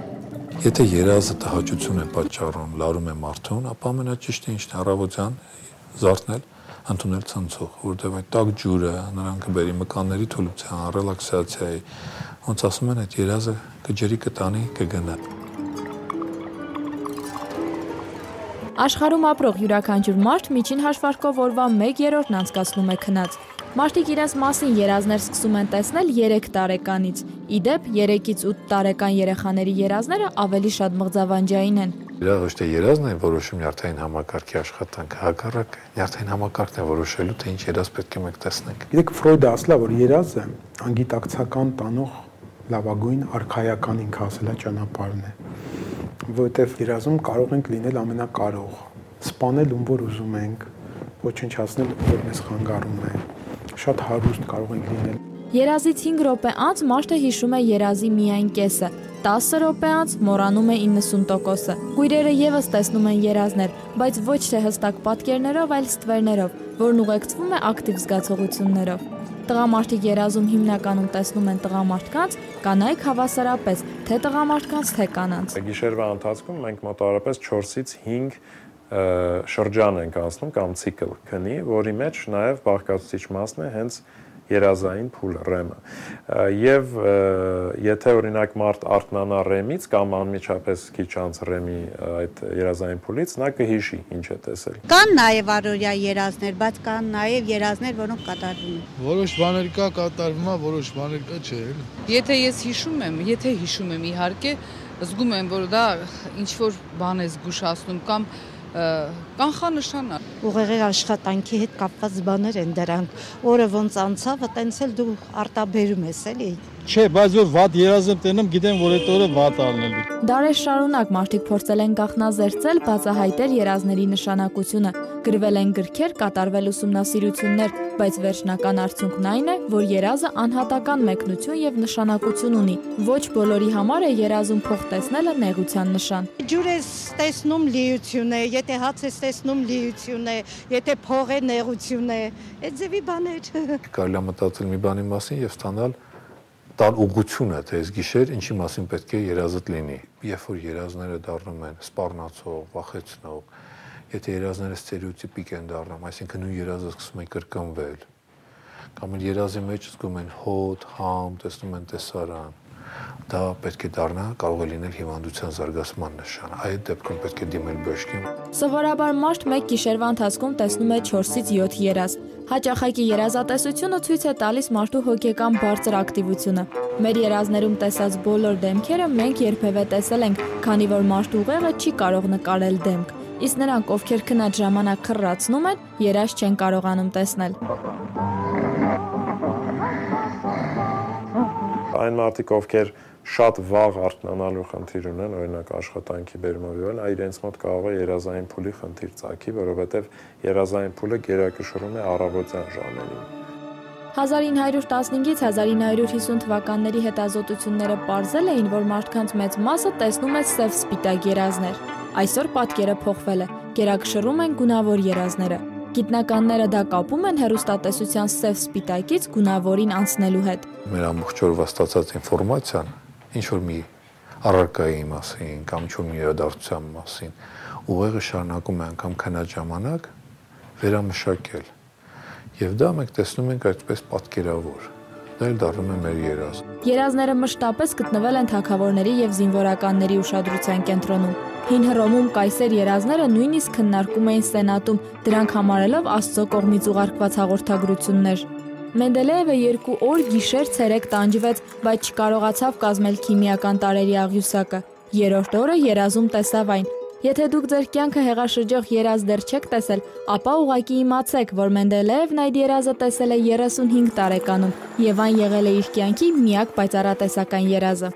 Եթե երազը տհաճություն է պատճառում, լարում է մարդուն, ապա ամենաճիշտը ինչն է առավոտյան զարթնել, ընդունել ցնցող, որտեղ այդ տաք ջուրը նրան կբերի մկանների թուլության, ռելաքսացիայի, ոնց ասում են, այդ երազը կջրի կտանի, կգնա։ Աշխարհում ապրող յուրաքանչյուր մարդ միջին հաշվարկով օրվա 1/3-ն անցկացնում է քնած։ Մարդիկ իրենց մասին երազներ սկսում են տեսնել 3 տարեկանից։ Ի դեպ, 3-ից 8 տարեկան երեխաների երազները ավելի շատ մղձավանջային են։ Դա ոչ թե երազն է որոշում նյարդային համակարգի աշխատանքը, հակառակը նյարդային համակարգն է որոշելու, թե ինչ երազ պետք է մենք տեսնենք։ Գիտեք, Ֆրոյդը ասել է, որ երազը անգիտակցական տանող լավագույն արխայական ինքը ասելա ճանապարհն է, որովհետև երազում կարող ենք լինել ամենակարող, սպանել ում որ ուզում ենք, ոչնչացնել ում որ մեզ խանգարում է, շատ հարուստ կարող ենք լինել։ Երազից 5 րոպե անց մարդը հիշում է երազի միայն կեսը, 10 րոպե անց մոռանում է 90%-ը։ Կույրերը եւս տեսնում են երազներ, բայց ոչ թե հստակ պատկերներով, այլ ստվերներով, որն ուղեկցվում է ակտիվ զգացողություններով։ Տղամարդիկ երազում հիմնականում տեսնում են տղամարդկանց, կանայք հավասարապես, թե տղամարդկանց, թե կանանց։ Գիշերվա ընթացքում մենք մոտավորապես 4-ից 5 շրջան ենք անցնում կամ ցիկլ քնի, որի մեջ նաև բաղկացուցիչ մասն է հենց երազային փուլը, REM-ը։ Եվ եթե օրինակ մարդ արթնանա REM-ից կամ անմիջապես քիչ անց REM-ի այդ երազային փուլից, նա կհիշի ինչ է տեսել։ Կան նաև առօրյա երազներ, բայց կան նաև երազներ, որոնք կատարվում են։ Որոշ բաներ կա կատարվում է, որոշ բաներ կա չէ։ Եթե ես հիշում եմ, իհարկե, զգում եմ, որ դա ինչ որ բան է զգուշացնում կամ կանխանշան է։ Ուղեղի աշխատանքի հետ կապված բաներ են դրանք, օրը ոնց անցավ, տենց էլ դու արտաբերում ես, էլի։ Չէ, բայց որ վատ երազ եմ տենում, գիտեմ, որ այդ օրը վատ ալնելու։ Դարեր շարունակ մարդիկ փորձել են գաղտնազերծել բացահայտել երազների նշանակությունը, գրվել են գրքեր, կատարվել ուսումնասիրություններ, բայց վերջնական արդյունքն այն է, որ երազը անհատական մեկնություն եւ նշանակություն ունի։ Ոչ բոլորի համար է երազում փող տեսնելը նեղության նշան։ Ջուր ես տեսնում լիություն է, եթե հաց ես տեսնում լիություն է, եթե փող է նեղություն է, այդ ձևի բաներ։ Կարելի է մտածել մի բանի մասին եւ ստանալ տալ ուղղությունը, թե այս գիշեր ինչի մասին պետք է երազդ լինի։ Երբ որ երազները դառնում են սպառնացող, վախեցնող, եթե երազները ստերեոտիպիկ են դառնում, այսինքն նույն երազը սկսում է կրկնվել, կամ երազի մեջ զգում են հոտ, համ, տեսնում են տեսարան, դա պետք է դառնա, կարող է լինել հիվանդության զարգացման նշան։ Այդ դեպքում պետք է դիմել բժշկին։ Սովորաբար մարդ մեկ գիշերվա ընթացքում տեսնում է 4-ից 7 երազ։ Հաճախակի երազատեսությունը ցույց է տալիս մարդու հոգեկան բարձր ակտիվությունը։ Մեր երազներում տեսած բոլոր դեմքերը մենք երբևէ տեսել ենք, քանի որ մարդու ուղեղը չի կարող նկարել դեմք։ Իսկ նրանք, ովքեր քնած ժամանակ քռացնում են, երազ չեն կարողանում տեսնել։ Այն մարդիկ, ովքեր շատ վաղ արթնանալու խնդիր ունեն, օրինակ աշխատանքի բերումով եւ այլն, իրենց մոտ կարող է երազային փուլի խնդիր ծագի, որովհետեւ երազային փուլը գերակշռում է առավոտյան ժամերին։ 1915-ից 1950 թվականների հետազոտությունները պարզել էին, որ մարդկանց մեծ մասը տեսնում է սև-սպիտակ երազներ։ Այսօր պատկերը փոխվել է, գերակշռում են գունավոր երազները։ Գիտնականները դա կապում են հեռուստատեսության սև-սպիտակից գունավորին անցնելու հետ։ Մեր ամբողջ օրվա ստացած ինֆորմացիան, ինչ որ մի առարկայի մասին կամ ինչ-որ մի իրադարձության մասին, ուղեղը շարունակում է անգամ քնած ժամանակ վերամշակել։ Եվ դա մենք տեսնում ենք այդպես պատկերավոր։ Դա էլ դառնում է մեր երազ։ Երազները մշտապես գտնվել են թագավորների եւ զինվորականների ուշադրության կենտրոնում։ Հին Հռոմում կայսեր երազները նույնիսկ քննարկում էին սենատում, դրանք համարելով Աստծո կողմից ուղարկված հաղորդագրություններ։ Մենդելեևը 2 օր գիշեր ցերեկ տանջվեց, բայց չկարողացավ կազմել քիմիական տարերի աղյուսակը։ Երրորդ օրը երազում տեսավ այն։ Եթե դուք ձեր կյանքը հեղաշրջող երազ դեռ չեք տեսել, ապա ուղղակի իմացեք, որ Մենդելեևն այդ երազը տեսել է 35 տարեկանում, եւ այն եղել է իր կյանքի միակ պայծառատեսական երազը։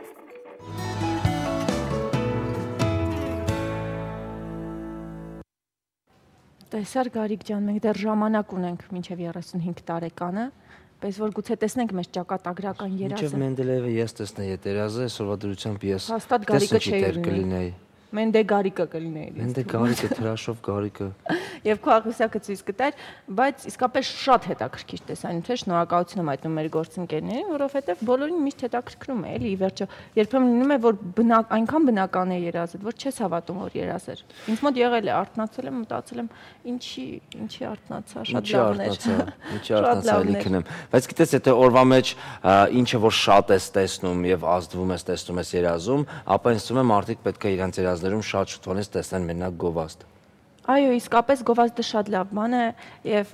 Տեսար Գարիկ ջան, մենք դեռ ժամանակ ունենք մինչև 35 տարեկանը, պես որ գուցե տեսնենք մեր ճակատագրական երազը։ Մինչև Մենդելեևը ես տեսնեի այդ երազը, այսօրվա դրությամբ ես հաստատ Գարիկը չէի լինեի։ Մենդե Գարիկը կլիներ։ Մենդե Գարիկը, թրաշով Գարիկը։ Եվ քո աղյուսակը ցույց կտար, բայց իսկապես շատ հետաքրքիր տեսանյութ է, շնորհակալություն եմ այտնում մեր գործընկերներին, որովհետև բոլորին միշտ հետաքրքրում է, էլի, ի վերջո, երբեմն լինում է, որ այնքան բնական է երազը, որ չես հավատում, որ երազ էր։ Ինձ մոտ եղել է, արթնացել եմ, մտածել եմ, ինչի արթնացա, շատ լավն էր։ Ինչի արթնացա, էլի քնեմ։ Բայց գիտես, եթե օրվա մեջ ինչը որ շատ ես տեսնում եւ ազդվում ես, տեսնում ես երազում, ապա ինձ թվում է մարդիկ պետք է իրենց երազներում շատ շուտվանից տեսնեն մենակ գովազդ։ Այո, իսկապես գովազդը շատ լավ բան է եւ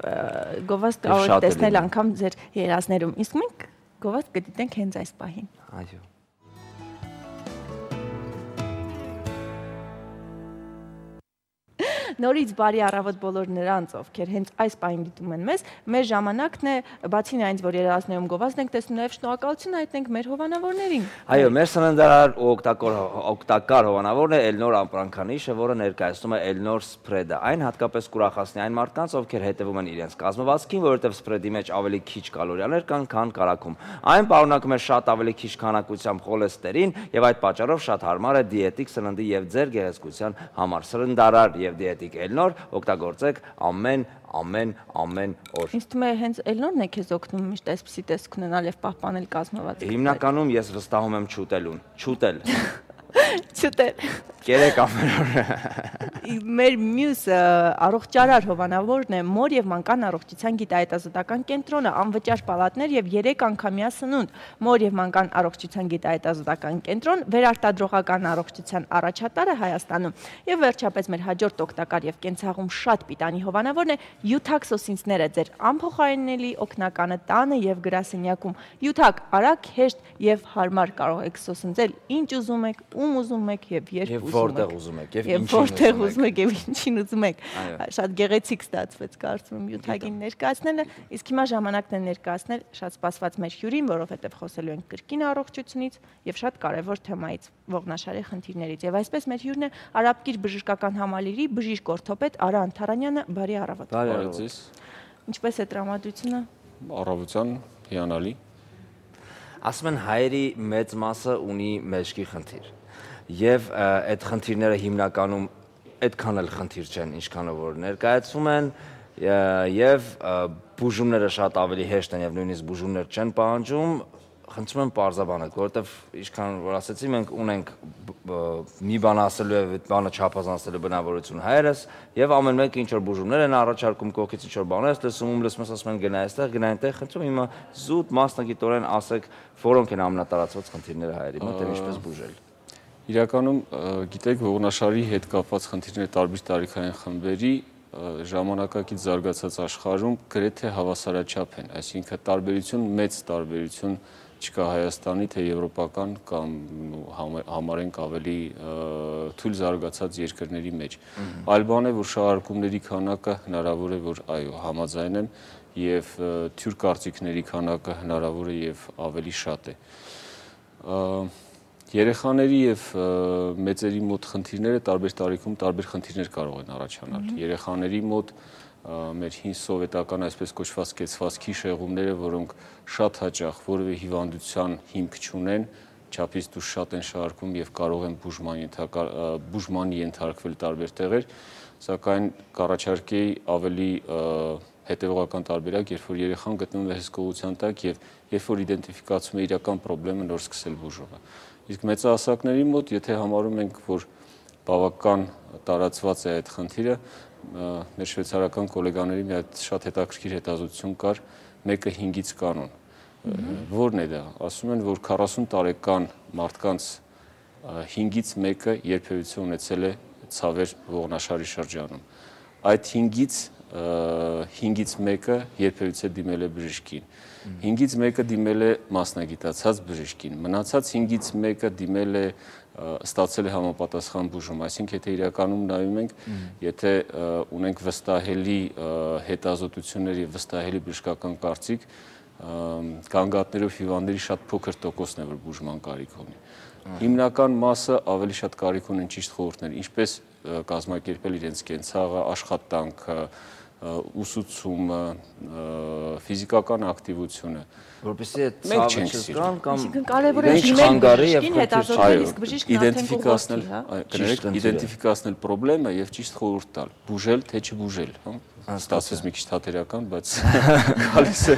գովազդ կարող եք տեսնել անգամ ձեր երազներում։ Իսկ մենք գովազդ կդիտենք հենց այս պահին։ Այո։ Նորից բարի առավոտ բոլոր նրանց, ովքեր հենց այս պահին դիտում են մեզ։ Մեր ժամանակն է, բացի նրանից, որ երազներում գովազդ ենք տեսնում, նաև շնորհակալություն հայտնենք մեր հովանավորներին։ Այո, մեր սննդարար ու օգտակար հովանավորն է Էլնոր ամպրանքանիշը, որը ներկայացնում է Էլնոր սփրեդը։ Այն հատկապես կուրախացնի այն մարդկանց, ովքեր հետևում են իրենց կազմվածքին, որովհետև սփրեդի մեջ ավելի քիչ կալորիաներ կան, քան կարագում։ Այն պարունակում է շատ ավելի քիչ քանակությամբ խոլեստերին եւ այդ պատճառով շատ հարմար է դիետիկ սննդի եւ ձեր գեղեցկության համար։ Սննդարար եւ դիետիկ Էլնոր օգտագործեք ամեն օր։ Ինձ թվում է հենց Էլնորն է քեզ օգնում միշտ այսպիսի տեսք ունենալ եւ պահպանել կազմվածքը։ Հիմնականում ես վստահում եմ չուտելուն։ Չուտել։ Կերեք ամեն օր։ Մեր մյուս առողջարար հովանավորն է Մոր եւ մանկան առողջության գիտահետազոտական կենտրոնը, անվճար պալատներ եւ 3 անգամյա սնունդ։ Մոր եւ մանկան առողջության գիտահետազոտական կենտրոն վերարտադրողական առողջության առաջատարը Հայաստանում։ Եվ վերջապես մեր հաջորդ օգտակար եւ կենցաղում շատ պիտանի հովանավորն է Յութակ սոսինցները, ձեր անփոխարինելի օգնականը տանը եւ գրասենյակում։ Յութակ արագ, հեշտ եւ հարմար կարող եք սոսնձել ինչ ուզում եք, ում ուզում եք եւ երբ որտեղ ուզում եք եւ որտեղ ուզում եք եւ ինչին ուզում եք։ Շատ գեղեցիկ ստացվեց կարծում եմ Յութագին ներկայացնելը, իսկ հիմա ժամանակն է ներկայացնել շատ սպասված մեր հյուրին, որովհետեւ խոսելու ենք կրկին առողջությունից եւ շատ կարեւոր թեմայից, ողնաշարի խնդիրներից։ Եվ այսպես մեր հյուրն է Արաբկիր բժշկական համալիրի բժիշկ օրթոպեդ Արա Անթարանյանը, բարի առավոտ։ Բարի առավոտ։ Ինչպես է տրամադրությունը։ Առավոտյան հիանալի։ Ասում են հայերի մեծ մասը ունի մեջքի խնդիր։ Եվ այդ խնդիրները հիմնականում այդքան էլ խնդիր չեն, ինչքանով որ ներկայացում են, եւ բուժումները շատ ավելի հեշտ են եւ նույնիսկ բուժումներ չեն պահանջում, խնդրում եմ պարզաբանեք, որովհետեւ ինչքան որ ասեցի, մենք ունենք մի բան ասելու եւ այդ բանը չափազանցելու բնավորություն հայերս եւ ամեն մեկը ինչ որ բուժումներ են առաջարկում, կողքից ինչ որ բաներ ես լսում, ասում են գնա այստեղ, գնա այնտեղ, խնդրում հիմա զուտ մասնագիտորեն ասեք, որոնք են ամենատարածված խնդիրները հայերի մոտ եւ ինչպես բուժել։ Իրականում գիտեք, ողնաշարի հետ կապված խնդիրները տարբեր տարիքային խմբերի ժամանակակից զարգացած աշխարհում գրեթե հավասարաչափ են, այսինքն մեծ տարբերություն չկա Հայաստանի թե եվրոպական կամ համարենք ավելի թույլ զարգացած երկրների մեջ։ Այլ բան է, որ շահարկումների քանակը հնարավոր է, որ այո, համաձայն եմ եւ թյուր կարծիքների քանակը հնարավոր է եւ ավելի շատ է։ Երեխաների եւ մեծերի մոտ խնդիրները տարբեր տարիքում տարբեր խնդիրներ կարող են առաջանալ։ Երեխաների մոտ մեր հին սովետական այսպես կոչված կեցվածքի շեղումները, որոնք շատ հաճախ որևէ հիվանդության հիմք չունեն, չափից դուրս շատ են շարքում եւ կարող են բուժմանի ենթարկվել տարբեր տեղեր, սակայն կառաջարկեի ավելի հետևողական տարբերակ, երբ որ երեխան գտնվում է հսկողության տակ եւ երբ որ իդենտիֆիկացում է իրական խնդիրը, նոր սկսել բուժումը։ Իսկ մեծահասակների մոտ, եթե համարում ենք, որ բավական տարածված է այդ խնդիրը, մեր շվեյցարական գոլեգաների մի հատ շատ հետաքրքիր հետազոտություն կար 1-5-ից կանոն։ Որն է դա։ Ասում են, որ 40 տարեկան մարդկանց 5-ից 1-ը երբևիցե ունեցել է ցավեր ողնաշարի շրջանում։ Այդ 5-ից 1-ը երբևիցե դիմել է բժշկին։ 5-ից 1-ը դիմել է մասնագիտացած բժշկին։ Մնացած 5-ից 1-ը դիմել է ստացել է համապատասխան բուժում, այսինքն եթե իրականում նայում ենք, եթե ունենք վստահելի հետազոտություններ եւ վստահելի բժշկական կարծիք, գանգատներով հիվանդների շատ փոքր տոկոսն է, որ բուժման կարիք ունի։ Հիմնական մասը ավելի շատ կարիք ունեն ճիշտ խորհուրդներ, ինչպես կազմակերպել իրենց կենցաղը, աշխատանքը, ուսուցումը, ֆիզիկական ակտիվությունը, որպեսզի այդ ցավը չզգան կամ կարևոր է բժշկին հետազոտել, իսկ բժիշկն արդեն իդենտիֆիկացնել խնդիրը եւ ճիշտ խորհուրդ տալ, բուժել թե չբուժել, հա։ Ստացվեց մի քիչ թատերական, բայց գալիս է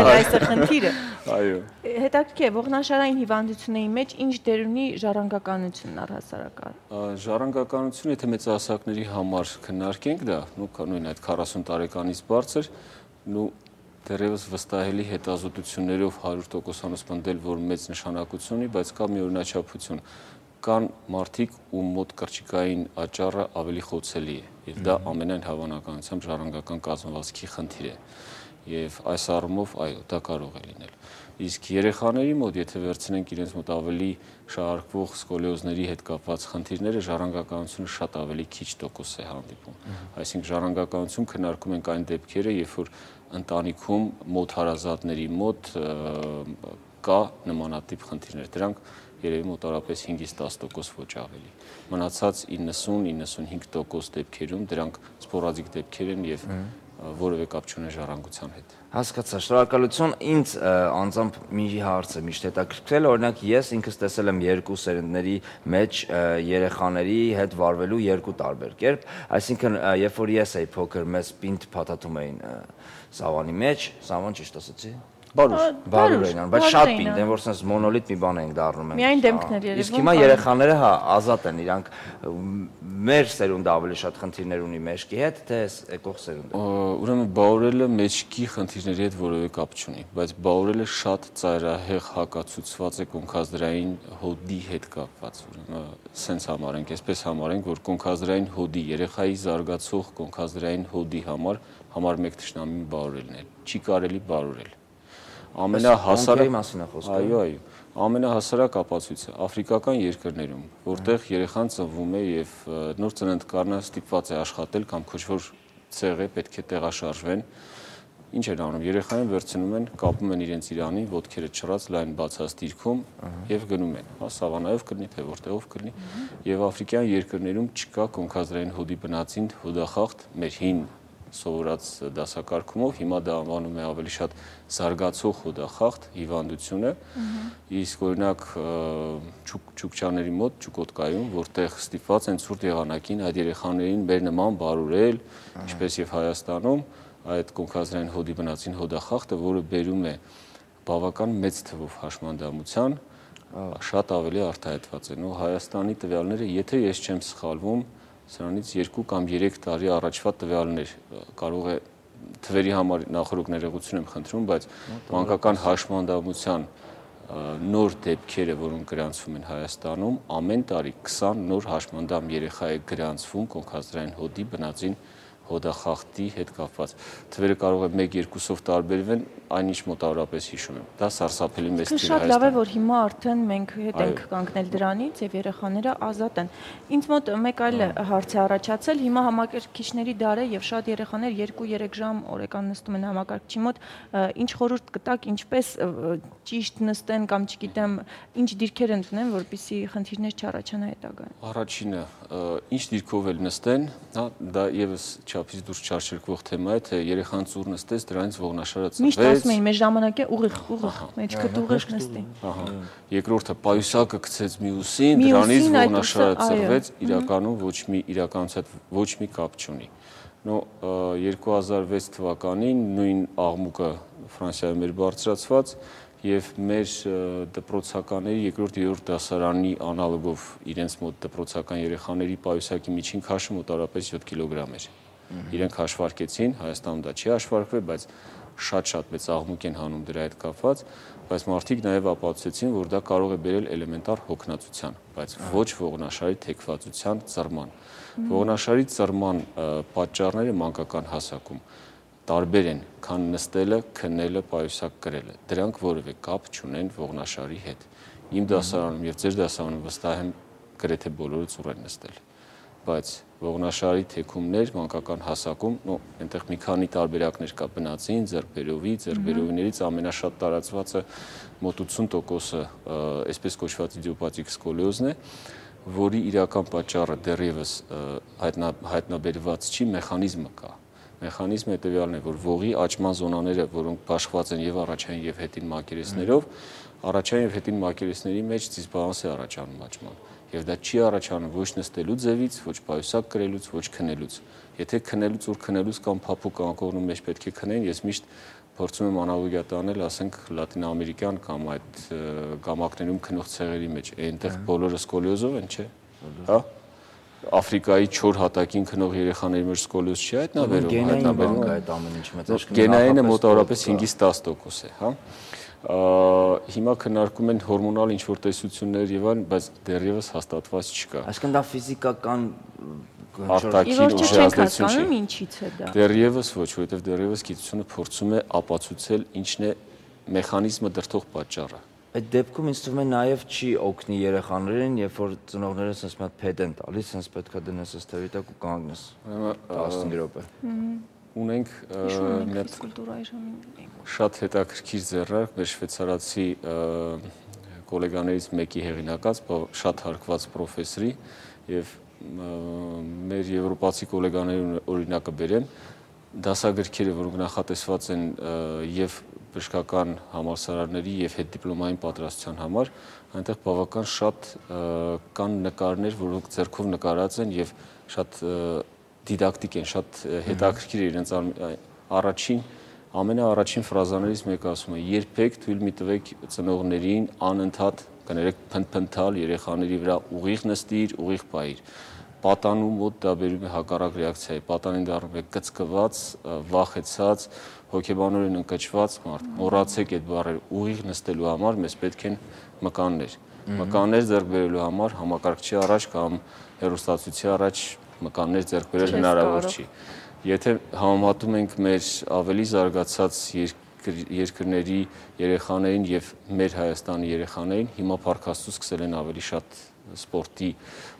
այստեղ խնդիրը։ Այո։ Հետաքրքիր է, ողնաշարային հիվանդությունների մեջ ինչ դեր ունի ժառանգականությունն առհասարակարգ։ Ժառանգականությունը, եթե մեծահասակների համար քննարկենք դա, նույն այդ 40 տարեկանից բարձր, դեռևս վստահելի հետազոտություններով 100% պնդել, որ մեծ նշանակություն ունի, բայց կա մի օրինաչափություն։ Կան մարդիկ, ում մոտ կրճիկային աճառը ավելի խոցելի է, եւ դա ամենայն հավանականությամբ ժառանգական կազմվածքի խնդիր է։ Եվ այս առումով, այո, դա կարող է լինել։ Իսկ երեխաների մոտ, եթե վերցնենք իրենց մոտ ավելի շարժվող սկոլիոզների հետ կապված խնդիրները, ժառանգականությունը շատ ավելի քիչ տոկոս է հանդիպում։ Այսինքն ժառանգականություն քննարկում ենք այն դեպքերը, երբ որ ընտանիքում մոտ հարազատների մոտ կա նմանատիպ խնդիրներ։ Դրանք երևի մոտավորապես 5-ից 10% ոչ ավելի։ Մնացած 90-95% դեպքերում դրանք սպորադիկ դեպքեր են եւ որևէ կապ չունեն ժառանգության հետ։ Հասկացա, շնորհակալություն։ Ինձ անձամբ մի հարց է միշտ հետաքրքրել, օրինակ ես ինքս տեսել եմ երկու սերնդների մեջ երեխաների հետ վարվելու երկու տարբեր կերպ, այսինքն երբ որ ես էի փոքր, մեզ պինդ փաթաթում էին սավանի մեջ, սավան ճիշտ ասացի։ Բարուր էին անում, բայց շատ պինդ են, որ sense մոնոլիտ մի բան են դառնում են։ Միայն դեմքներ երևում։ Իսկ հիմա երեխաները հա ազատ են, իրանք մեր սերունդը ավելի շատ խնդիրներ ունի մեջքի հետ, թե եկող սերունդը։ Ուրեմն բաուրելը մեջքի խնդիրների հետ որևէ կապ չունի, բայց բաուրելը շատ ծայրահեղ հակացուցված է կոնքազդրային հոդի հետ կապված, ուրեմն sense համարենք, այսպես համարենք, որ կոնքազդրային հոդի երեխայի զարգացող կոնքազդրային հոդի համար 1 թշնամին բաուրելն է, չի կարելի բաուրել։ Ամենահասարակ մասին է խոսքը։ Այո, այո։ Ամենահասարակ ապացույցը աֆրիկական երկրներում, որտեղ երեխան ծնվում է եւ նոր ծննդկարնը ստիպված է աշխատել կամ քոչվոր ցեղ է, պետք է տեղաշարժվեն, ինչ են անում, երեխային վերցնում են, կապում են իրենց իրանին, ոտքերը չռած լայն բացած դիրքում եւ գնում են, հա, սավանայով կլինի, թե որտեղով կլինի, եւ աֆրիկյան երկրներում չկա կոնքազդրային հոդի բնածին հոդախախտ, մեր հին սովորած դասակարգումով, հիմա դա անվանում է ավելի շատ զարգացող հոդախախտ հիվանդությունը, իսկ օրինակ Չուկչաների մոտ, Չուկոտկայում, որտեղ ստիպված են ցուրտ եղանակին այդ երեխաներին մեր նման բարուրել, ինչպես եւ Հայաստանում, այդ կոնքազդրային հոդի բնածին հոդախախտը, որը բերում է բավական մեծ թվով հաշմանդամության, շատ ավելի արտահայտված են։ Ու Հայաստանի տվյալները, եթե ես չեմ սխալվում, սրանից 2 կամ 3 տարի առաջվա տվյալներ, կարող է թվերի համար նախորդ ներողություն եմ խնդրում, բայց մանկական հաշմանդամության նոր դեպքերը, որոնք գրանցվում են Հայաստանում, ամեն տարի 20 նոր հաշմանդամ երեխա է գրանցվում կոնքազդրային հոդի բնածին հոդախախտի հետ կապված։ Թվերը կարող է 1-2-ով տարբերվեն, այնինչ մոտավորապես հիշում եմ։ Դա սարսափելի մեծ թիվ է Շատ լավ է, որ հիմա արդեն մենք հետ ենք կանգնել դրանից եւ երեխաները ազատ են։ Ինձ մոտ մեկ այլ հարց է առաջացել, հիմա համակարգիչների դար է եւ շատ երեխաներ 2-3 ժամ օրական նստում են համակարգչի մոտ, ինչ խորհուրդ կտաք, ինչպես ճիշտ նստեն կամ չգիտեմ, ինչ դիրքեր ընդունեն, որպեսզի խնդիրներ չառաջանա հետագայում։ Առաջինը, ինչ դիրքով էլ նստեն, դա եւս չափից դուրս չարժեքվող թեմա է, թե երեխան ծուռ նստեց, դրանից ողնաշարը ծռվեց։ Միշտ ասում էին, մեր ժամանակ է ուղիղ, մեջքդ ուղիղ նստի։ Երկրորդը պայուսակը գցեց մյուսին, դրանից ողնաշարը ծռվեց, իրականում ոչ մի կապ չունի։ 2006 թվականին նույն աղմուկը Ֆրանսիայում էր բարձրացված եւ մեր դպրոցականների երկրորդ-երրորդ դասարանի անալոգով իրենց մոտ դպրոցական երեխաների պայուսակի միջին քաշը մոտավորապես 7 կիլոգրամ էր։ Իրենք հաշվարկեցին, Հայաստանում դա չի հաշվարկվել, բայց շատ մեծ աղմուկ են հանում դրա հետ կապված, բայց մարդիկ նաեւ ապացուցեցին, որ դա կարող է բերել էլեմենտար հոգնածության, բայց ոչ ողնաշարի թեքվածության ծռման։ Ողնաշարի ծռման պատճառները մանկական հասակում տարբեր են, քան նստելը, քնելը, պայուսակ կրելը։ Դրանք որևէ կապ չունեն ողնաշարի հետ։ Իմ դասարանում եւ ձեր դասարանում վստահ եմ գրեթե բոլորը ծուռ են նստել։ Բայց ողնաշարի թեքումներ մանկական հասակում, այնտեղ մի քանի տարբերակներ կա բնածին, ձեռքբերովիներից ամենաշատ տարածվածը մոտ 80%-ը այսպես կոչված իդիոպաթիկ սկոլիոզն է, որի իրական պատճառը դեռևս հայտնաբերված չի, մեխանիզմը կա։ Մեխանիզմը հետևյալն է, որ ողի աճման զոնաները, որոնք բաշխված են եւ առաջային եւ հետին մակերեսներով, առաջային եւ հետին մակերեսների մեջ դիսբալանս է առաջանում աճման։ Եվ դա չի առաջանում ոչ նստելու ձևից, ոչ պայուսակ կրելուց, ոչ քնելուց։ Եթե քնելուց ու քնելուց կամ փափուկ անկողնու մեջ պետք է քնեն, ես միշտ փորձում եմ անալոգիա տանել, ասենք լատինաամերիկյան կամ այդ գամակներում քնող ցեղերի մեջ, այնտեղ բոլորը սկոլիոզով են, չէ՞։ Հա։ Աֆրիկայի 4 հատակին քնող երեխաների մեջ սկոլիոզ չի հայտնաբերվում, այդ ամեն ինչ մեծ գենային է մոտավորապես 5-ից 10% է, հա։ Հիմա քննարկում են հորմոնալ ինչ-որ տեսություններ եւ այլն, բայց դեռևս հաստատված չկա։ Այսինքն դա ֆիզիկական արտաքին ուժեղացնություն չի։ Ինչից է դա։ Դեռևս ոչ, որովհետեւ դեռևս գիտությունը փորձում է ապացուցել ինչն է մեխանիզմը դրդող պատճառը։ Այդ դեպքում ինձ թվում է նաև չի օգնի երեխաներին, երբ որ ծնողները sense մի հատ փեդ են տալիս, sense պետքա դնես ըստ էի տակ ու կանգնես 15 րոպե։ Ունենք շատ հետաքրքիր ձեռնարկ մեր շվեյցարացի գոլեգաներից մեկի հեղինակած շատ հարգված պրոֆեսորի եւ մեր եվրոպացի գոլեգաների օրինակը բերեմ, դասագրքերը, որոնք նախատեսված են եւ բժշկական համալսարանների եւ հետդիպլոմային պատրաստության համար, այնտեղ բավական շատ կան նկարներ, որոնք ձեռքով նկարած են եւ շատ դիդակտիկ են, շատ հետաքրքիր է իրենց ամենաառաջին ֆրազաներից մեկը ասում է. երբեք թույլ մի տվեք ծնողներին անընդհատ կներեք փնփնթալ երեխաների վրա, ուղիղ նստիր, ուղիղ պահիր։ Պատանու մոտ դա բերում է հակառակ ռեակցիայի, պատանին դառնում է կծկված, վախեցած, հոգեբանորեն ընկճված մարդ։ Մոռացեք այդ բառերը, ուղիղ նստելու համար մեզ պետք են մկաններ։ Մկաններ ձեռք բերելու համար համակարգչի առաջ կամ հեռուստացույցի առաջ մկաններ ձեռք բերել հնարավոր չի։ Եթե համեմատում ենք մեր ավելի զարգացած երկրների երեխաներին եւ մեր Հայաստանի երեխաներին, հիմա փառքաստու սկսել են ավելի շատ սպորտի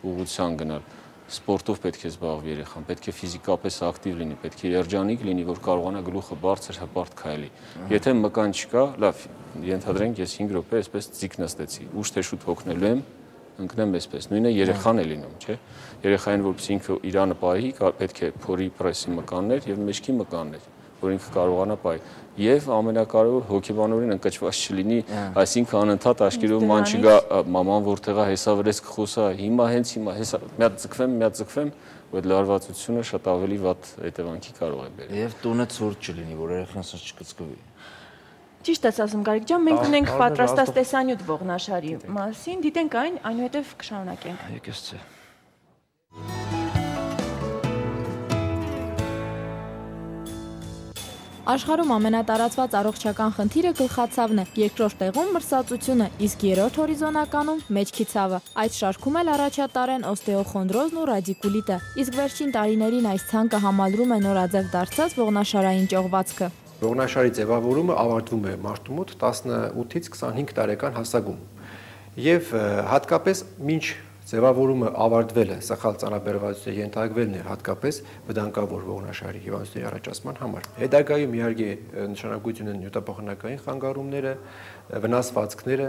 ուղղության գնալ։ Սպորտով պետք է զբաղվի երեխան, պետք է ֆիզիկապես ակտիվ լինի, պետք է երջանիկ լինի, որ կարողանա գլուխը բարձր հպարտ քայլի։ Եթե մկան չկա, լավ, ենթադրենք ես 5 րոպե այսպես ձիգ նստեցի, ուշ թե շուտ հոգնելու եմ, ընկնեմ այսպես։ Նույնը երեխան է լինում, չէ՞։ Երեխային որպես ինքը իրանը պահի, պետք է փորի պրեսի մկաններ եւ մեջքի մկաններ, որ ինքը կարողանա պահի։ Եվ ամենակարևոր հոգեբանորեն ընկճված չլինի, այսինքն անընդհատ աչքերով ման չգա մաման որտեղ է հեսա վրես կխոսա, հիմա հեսա մի հատ ձգվեմ, որ լարվածությունը շատ ավելի վատ հետևանքի կարող է բերել։ Եվ տունը ցուրտ չլինի, որ երեխան սա չկծկվի։ Ճիշտ ես ասում Գարիկ ջան, մենք ունենք պատրաստած տեսանյութ ողնաշարի մասին, դիտենք այն, այնուհետև կշարունակենք։ Եկես չէ։ Աշխարհում ամենատարածված առողջական խնդիրը գլխացավն է, երկրորդ տեղում մրսածությունը, իսկ երրորդ հորիզոնականում մեջքի ցավը։ Այդ շարքում էլ առաջատար են օստեոխոնդրոզն ու ռադիկուլիտը, իսկ վերջին տարիներին այս ցանկը համալրում է նորաձև դարձած ողնաշարային ճողվածքը։ Ողնաշարի ձևավորումը ավարտվում է մարդու մոտ 18-ից 25 տարեկան հասակում։ Եվ հատկապես մինչ ձևավորումը ավարտվել է, սխալ ծանրաբեռնվածության ենթարկվելն է հատկապես վտանգավոր ողնաշարի հիվանդությունների առաջացման համար։ Հետագայում իհարկե նշանակություն են նյութափոխանակային խանգարումները, վնասվածքները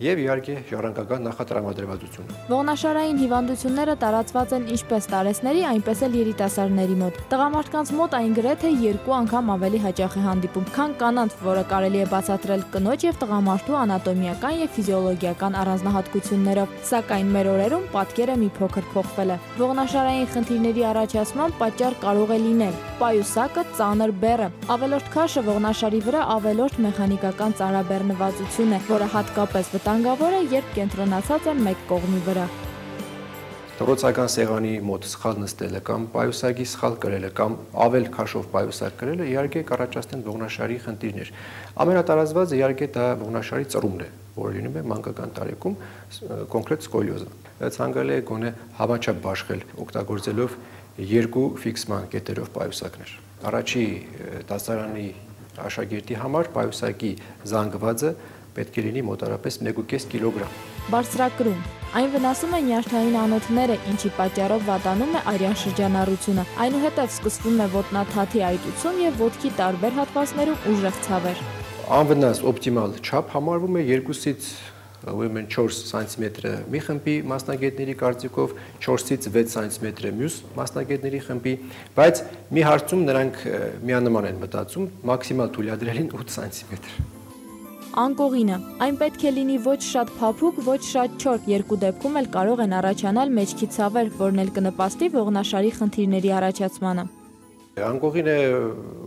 եւ իհարկե ժառանգական նախատրամադրվածությունը։ Ողնաշարային հիվանդությունները տարածված են ինչպես տարեցների, այնպես էլ երիտասարդների մոտ։ Տղամարդկանց մոտ այն գրեթե 2 անգամ ավելի հաճախ է հանդիպում, քան կանանց, որը կարելի է բացատրել կնոջ եւ տղամարդու անատոմիական եւ ֆիզիոլոգիական առանձնահատկություններով, սակայն մեր օրերում պատկերը մի փոքր փոխվել է։ Ողնաշարային խնդիրների առաջացման պատճառ կարող է լինել պայուսակը, ծանր բեռը, ավելորդ քաշը ողնաշարի վրա ավելորդ մեխանիկական ծանրաբեռնվածություն է, որը հատկապես վտանգավոր է, երբ կենտրոնացած է մեկ կողմի վրա։ Դրոցական սեղանի մոտ սխալ նստելը կամ պայուսակի սխալ կրելը կամ ավել քաշով պայուսակ կրելը իհարկե կառաջացնեն ողնաշարի խնդիրներ։ Ամենատարածվածը իհարկե դա ողնաշարի ծռումն է, որը լինում է մանկական տարիքում կոնկրետ սկոլիոզը։ Ցանկալի է գոնե համաչափ բաշխել օգտագործելով 2 ֆիքսման կետերով պայուսակներ։ Առաջի դասարանի աշակերտի համար պայուսակի զանգվածը պետք է լինի մոտարապես 1.5 կիլոգրամ։ Բարձրակրում։ Այն վնասում է նյարդային անոթները, ինչի պատճառով վատանում է արյան շրջանառությունը։ Այնուհետև սկսվում է ոտնաթաթի այտուցում եւ ոտքի տարբեր հատվածներում ուժեղ ցավեր։ Անվնաս օպտիմալ չափ համարվում է 2-ից ուրեմն 4 սանտիմետրը մի խմբի մասնագետների կարծիքով, 4-ից 6 սանտիմետրը մյուս մասնագետների խմբի, բայց մի հարցում նրանք միանման են մտածում, մաքսիմալ թույլատրելին 8 սանտիմետր։ Անկողինը։ Այն պետք է լինի ոչ շատ փափուկ, ոչ շատ չոր, երկու դեպքում էլ կարող են առաջանալ մեջքի ցավեր, որն էլ կնպաստի ողնաշարի խնդիրների առաջացմանը։ Անկողինը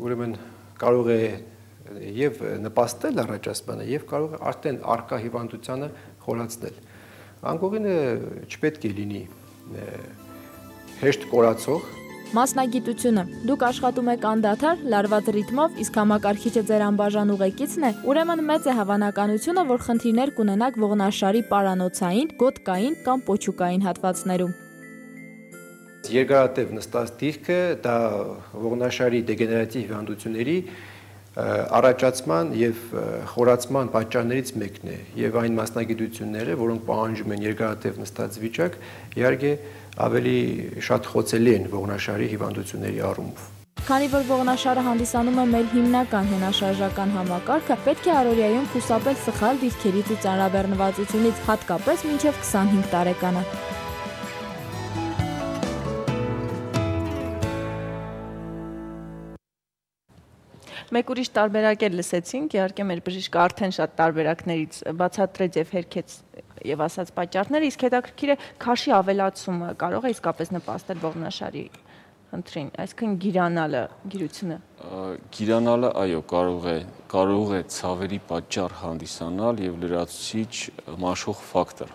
ուրեմն կարող է եւ նպաստել առաջացմանը եւ կարող է արդեն արկա հիվանդությանը խորացնել։ Անկողինը չպետք է լինի հեշտ կորացող։ Մասնագիտությունը։ Դուք աշխատում եք անդադար, լարված ռիթմով, իսկ համակարգիչը ձեր անբաժան ուղեկիցն է, ուրեմն մեծ է հավանականությունը, որ խնդիրներ կունենաք ողնաշարի պարանոցային, գոտկային կամ պոչուկային հատվածներում։ Երկարատև նստած դիրքը դա ողնաշարի դեգեներատիվ հիվանդությունների առաջացման եւ խորացման պատճառներից մեկն է եւ այն մասնագիտությունները, որոնք պահանջում են երկարատև նստած վիճակ, իհարկե ավելի շատ խոցելի են ողնաշարի հիվանդությունների առումով։ Քանի որ ողնաշարը հանդիսանում է մեր հիմնական հենաշարժական համակարգը, պետք է առօրյայում խուսափել սխալ դիրքերից ու ծանրաբեռնվածությունից, հատկապես մինչև 25 տարեկանը։ Մեկ ուրիշ տարբերակ էլ լսեցինք, իհարկե մեր բժիշկը արդեն շատ տարբերակներից բացատրեց եւ հերքեց եւ ասաց պատճառները, իսկ հետաքրքիր է քաշի ավելացումը կարող է իսկապես նպաստել ողնաշարի խնդրին, այսինքն գիրանալը, գիրությունը։ Գիրանալը, այո, կարող է ցավերի պատճառ հանդիսանալ եւ լրացուցիչ մաշող ֆակտոր,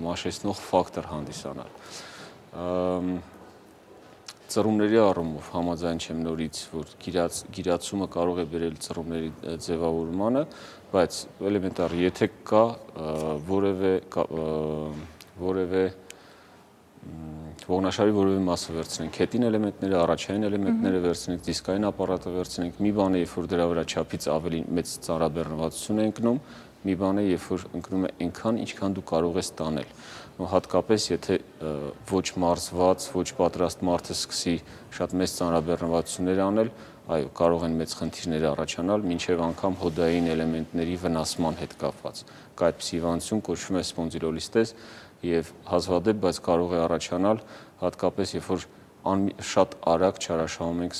մաշեցնող ֆակտոր հանդիսանալ։ Ծռումների առումով համաձայն չեմ նորից, որ գիրացումը կարող է բերել ծռումների ձևավորմանը, բայց էլեմենտար, եթե կա որևէ ողնաշարի որևէ մասը վերցնենք, հետին էլեմենտները, առաջային էլեմենտները վերցնենք, դիսկային ապարատը վերցնենք, մի բան է, երբ որ դրա վրա չափից ավելի մեծ ծանրաբեռնվածություն է ընկնում, մի բան է, երբ որ ընկնում է այնքան, ինչքան դու կարող ես տանել։ Հատկապես եթե ոչ մարզված, ոչ պատրաստ մարդը սկսի շատ մեծ ծանրաբեռնվածություններ անել, այո, կարող են մեծ խնդիրներ առաջանալ, մինչև անգամ հոդային էլեմենտների վնասման հետ կապված։ Կա այդպիսի հիվանդություն, կոչվում է սպոնդիլոլիստեզ եւ հազվադեպ, բայց կարող է առաջանալ հատկապես երբ որ շատ արագ չարաշահում ենք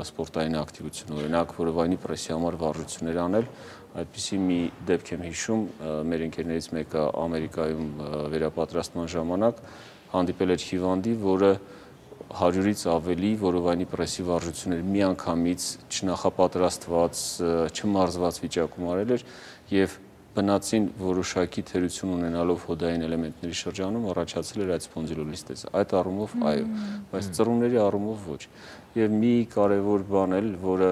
սպորտային ակտիվություն, օրինակ որովայնի պրեսի համար վարժություններ անել, այդպիսի մի դեպք եմ հիշում, մեր ընկերներից մեկը Ամերիկայում վերապատրաստման ժամանակ հանդիպել էր հիվանդի, որը 100-ից ավելի որովայնի պրեսի վարժություններ միանգամից չնախապատրաստված, չմարզված վիճակում արել էր եւ բնածին որոշակի թերություն ունենալով հոդային էլեմենտների շրջանում առաջացել էր այդ սպոնդիլոլիստեզը։ Այդ առումով այո, բայց ծռումների առումով ոչ։ Եվ մի կարևոր բան էլ, որը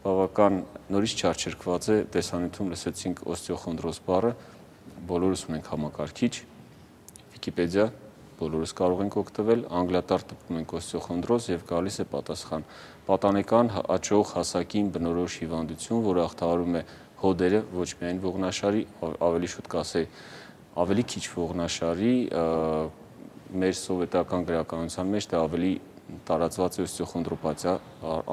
բավական նորից չարչերկված է, տեսանյութում լսեցինք օստեոխոնդրոզ բառը, բոլորս ունենք համակարգիչ, Վիկիպեդիա, բոլորս կարող ենք օգտվել, անգլիատար տպում ենք օստեոխոնդրոզ եւ գալիս է պատասխան։ Պատանեկան աճող հասակին բնորոշ հիվանդություն, որը ախտահարում է հոդերը, ոչ միայն ողնաշարի, ավելի շուտ կասեի, ավելի քիչ ողնաշարի, մեր սովետական գրականության մեջ դա ավելի տարածված է օստեոխոնդրոպաթիա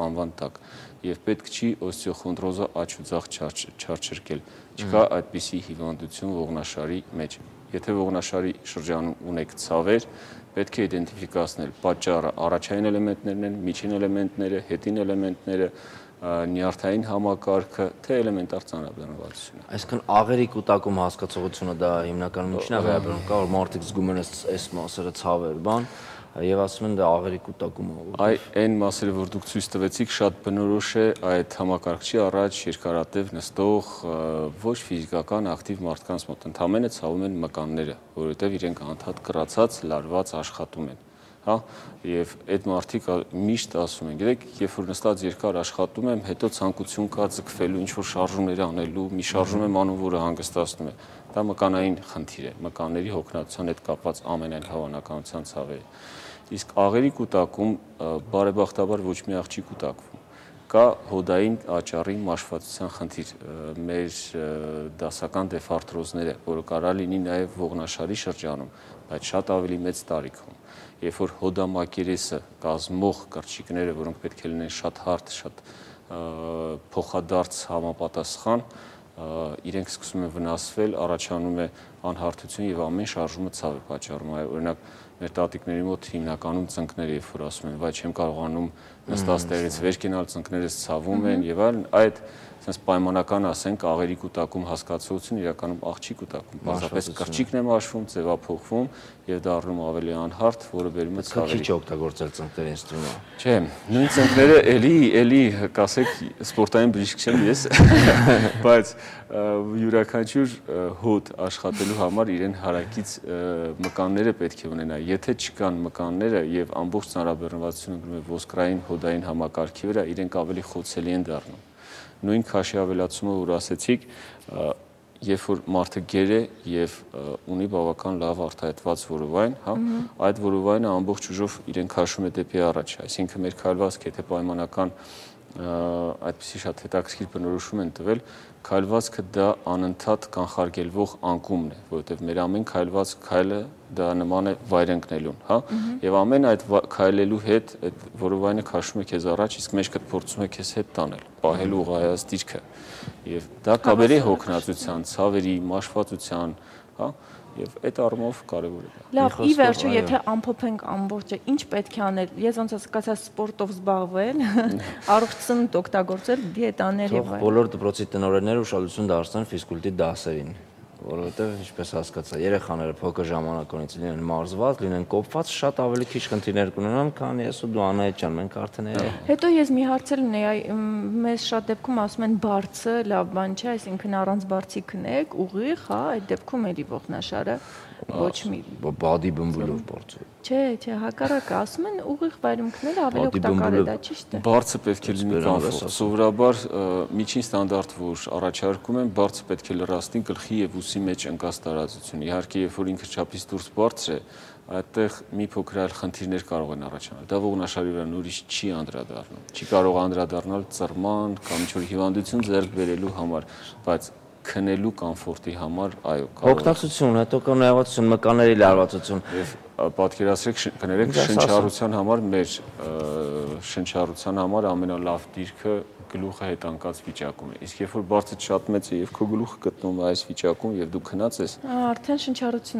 անվան տակ եւ պետք չի օստեոխոնդրոզը աճ ու ձախ չարչերկել։ Չկա այդպիսի հիվանդություն ողնաշարի մեջ։ Եթե ողնաշարի շրջանում ունեք ցավեր, պետք է իդենտիֆիկացնել պատճառը, առաջային էլեմենտներն են, միջին էլեմենտները, հետին էլեմենտները, նյարդային համակարգը, թե էլեմենտար ծանրաբեռնվածությունը։ Այսինքն աղերի կուտակում հասկացողությունը դա հիմնականում ինչն է վերաբերում, կա որ մարդիկ զգում են այս մասերը ցավեր, բան, եւ ասում են դա աղերի կուտակում է։ Այ այն մասերը, որ դուք ցույց տվեցիք, շատ բնորոշ է այդ համակարգչի առաջ երկարատև նստող ոչ ֆիզիկական ակտիվ մարդկանց մոտ։ Ընդհանրապես ցավում են մկանները, որովհետեւ իրենք անդադ կռացած, լարված աշխատում են, հա, եւ այդ մարդիկ միշտ ասում են, գիտեք, երբ որ նստած երկար աշխատում եմ, հետո ցանկություն կա ձգվելու, ինչ որ շարժումներ անելու, մի շարժում եմ անում, որը հանգստացնում է։ Դա մկանային խնդիր է, մկանների հոգնածության հետ կապված ամենայն հավանականության ցավերը։ Իսկ աղերի կուտակում բարեբախտաբար ոչ մի աղ չի կուտակվում։ Կա հոդային աճառի մաշվածության խնդիր, մեր դասական դեֆարտրոզները, որը կարա լինի նաև ողնաշարի շրջանում, բայց շատ ավելի մեծ տարիքում։ Երբ որ հոդամակերեսը կազմող կրճիկները, որոնք պետք է լինեն շատ հարթ, շատ փոխադարձ համապատասխան, իրենք սկսում են վնասվել, առաջանում է անհարթություն եւ ամեն շարժումը ցավ է պատճառում։ Օրինակ մեր տատիկների մոտ հիմնականում ծնկները, երբ որ ասում են, վայ չեմ կարողանում նստած տեղից վեր կենալ, ծնկներս ցավում են եւ այլն, այդ sense պայմանական ասենք աղերի կուտակում հասկացողություն իրականում աղ չի կուտակում, բացապես կրճիկն է մաշվում, ձևափոխվում եւ դառնում ավելի անհարթ, որը բերում է ցավերի։ Քիչ օգտագործել ծնկների ինստրումենտ։ Չէ, նույն ծնկները էլի կասեք սպորտային բժիշկ չեմ ես, բայց յուրաքանչյուր հոդ աշխատելու համար իրեն հարակից մկանները պետք է ունենա։ Եթե չկան մկանները եւ ամբողջ ծանրաբեռնվածությունը գրում է ոսկրային հոդային համակարգի վրա, իրենք ավելի խոցելի են դառնում։ Նույն քաշի ավելացումը, որ ասեցիք, երբ որ մարդը գեր է եւ ունի բավական լավ արտահայտված որովայն, հա, այդ որովայնը ամբողջ ուժով իրեն քաշում է դեպի առաջ, այսինքն մեր քայլվածքը, եթե պայմանական այդպիսի շատ հետաքրքիր բնորոշում են տվել, քայլվածքը դա անընդհատ կանխարգելվող անկումն է, որովհետև մեր ամեն քայլված քայլը դա նման է վայր ընկնելուն, հա, եւ ամեն այդ քայլելու հետ այդ որովայնը քաշում է քեզ առաջ, իսկ մեջքդ փորձում է քեզ հետ տանել, պահելու ուղղայած դիրքը, եւ դա կաբերի հոգնածության, ցավերի, մաշվածության, հա, եւ այդ առումով կարեւոր է։ Լավ, ի վերջո, եթե ամփոփենք ամբողջը, ինչ պետք է անել։ Ես ոնց ասկացա սպորտով զբաղվել, առողջ սնունդ օգտագործել, դիետաներ եւ այլն։ Բոլոր դպրոցի տնօրենները ուշադրություն դարձնեն ֆիզկուլտի դասերին, որովհետեւ ինչպես հասկացա, երեխաները փոքր ժամանակից լինեն մարզված, լինեն կոփված, շատ ավելի քիչ խնդիրներ կունենան, քան ես ու դու Անահիտ ջան, մենք արդեն Հետո ես մի հարց ունեի, մեզ շատ դեպքում ասում են բարձը լավ բան չէ, այսինքն առանց բարձի քնեք, ուղիղ, հա, այդ դեպքում էլի ողնաշարը ոչ մի բադի բմբուլով բարձը։ Չէ, հակառակը, ասում են ուղիղ վայրում քնել ավելի օգտակար է, դա ճիշտ է։ Բարձը պետք է լինի կամֆորտ։ Սովորաբար միջին ստանդարտ, որ առաջարկում են, բարձը պետք է լրացնի գլխի եւ ուսի մեջ ընկած տարածությունը։ Իհարկե, երբ որ ինքը չափից դուրս բարձր է, այդտեղ մի փոքր այլ խնդիրներ կարող են առաջանալ։ Դա ողնաշարի վրա նորից չի անդրադառնում։ Չի կարող անդրադառնալ ծռման կամ ինչ-որ հիվանդություն ձեռք բերելու համար, բայց քնելու կոմֆորտի համար, այո, հոգնածություն, հետո կա նայվածություն, մկանների լարվածություն եւ պատկերացրեք կներեք շնչառության համար մեր շնչառության համար ամենալավ դիրքը գլուխը հետ անկած վիճակում է։ Իսկ երբ որ բարձը շատ մեծ է եւ քո գլուխը գտնվում է այս վիճակում եւ դու քնած ես,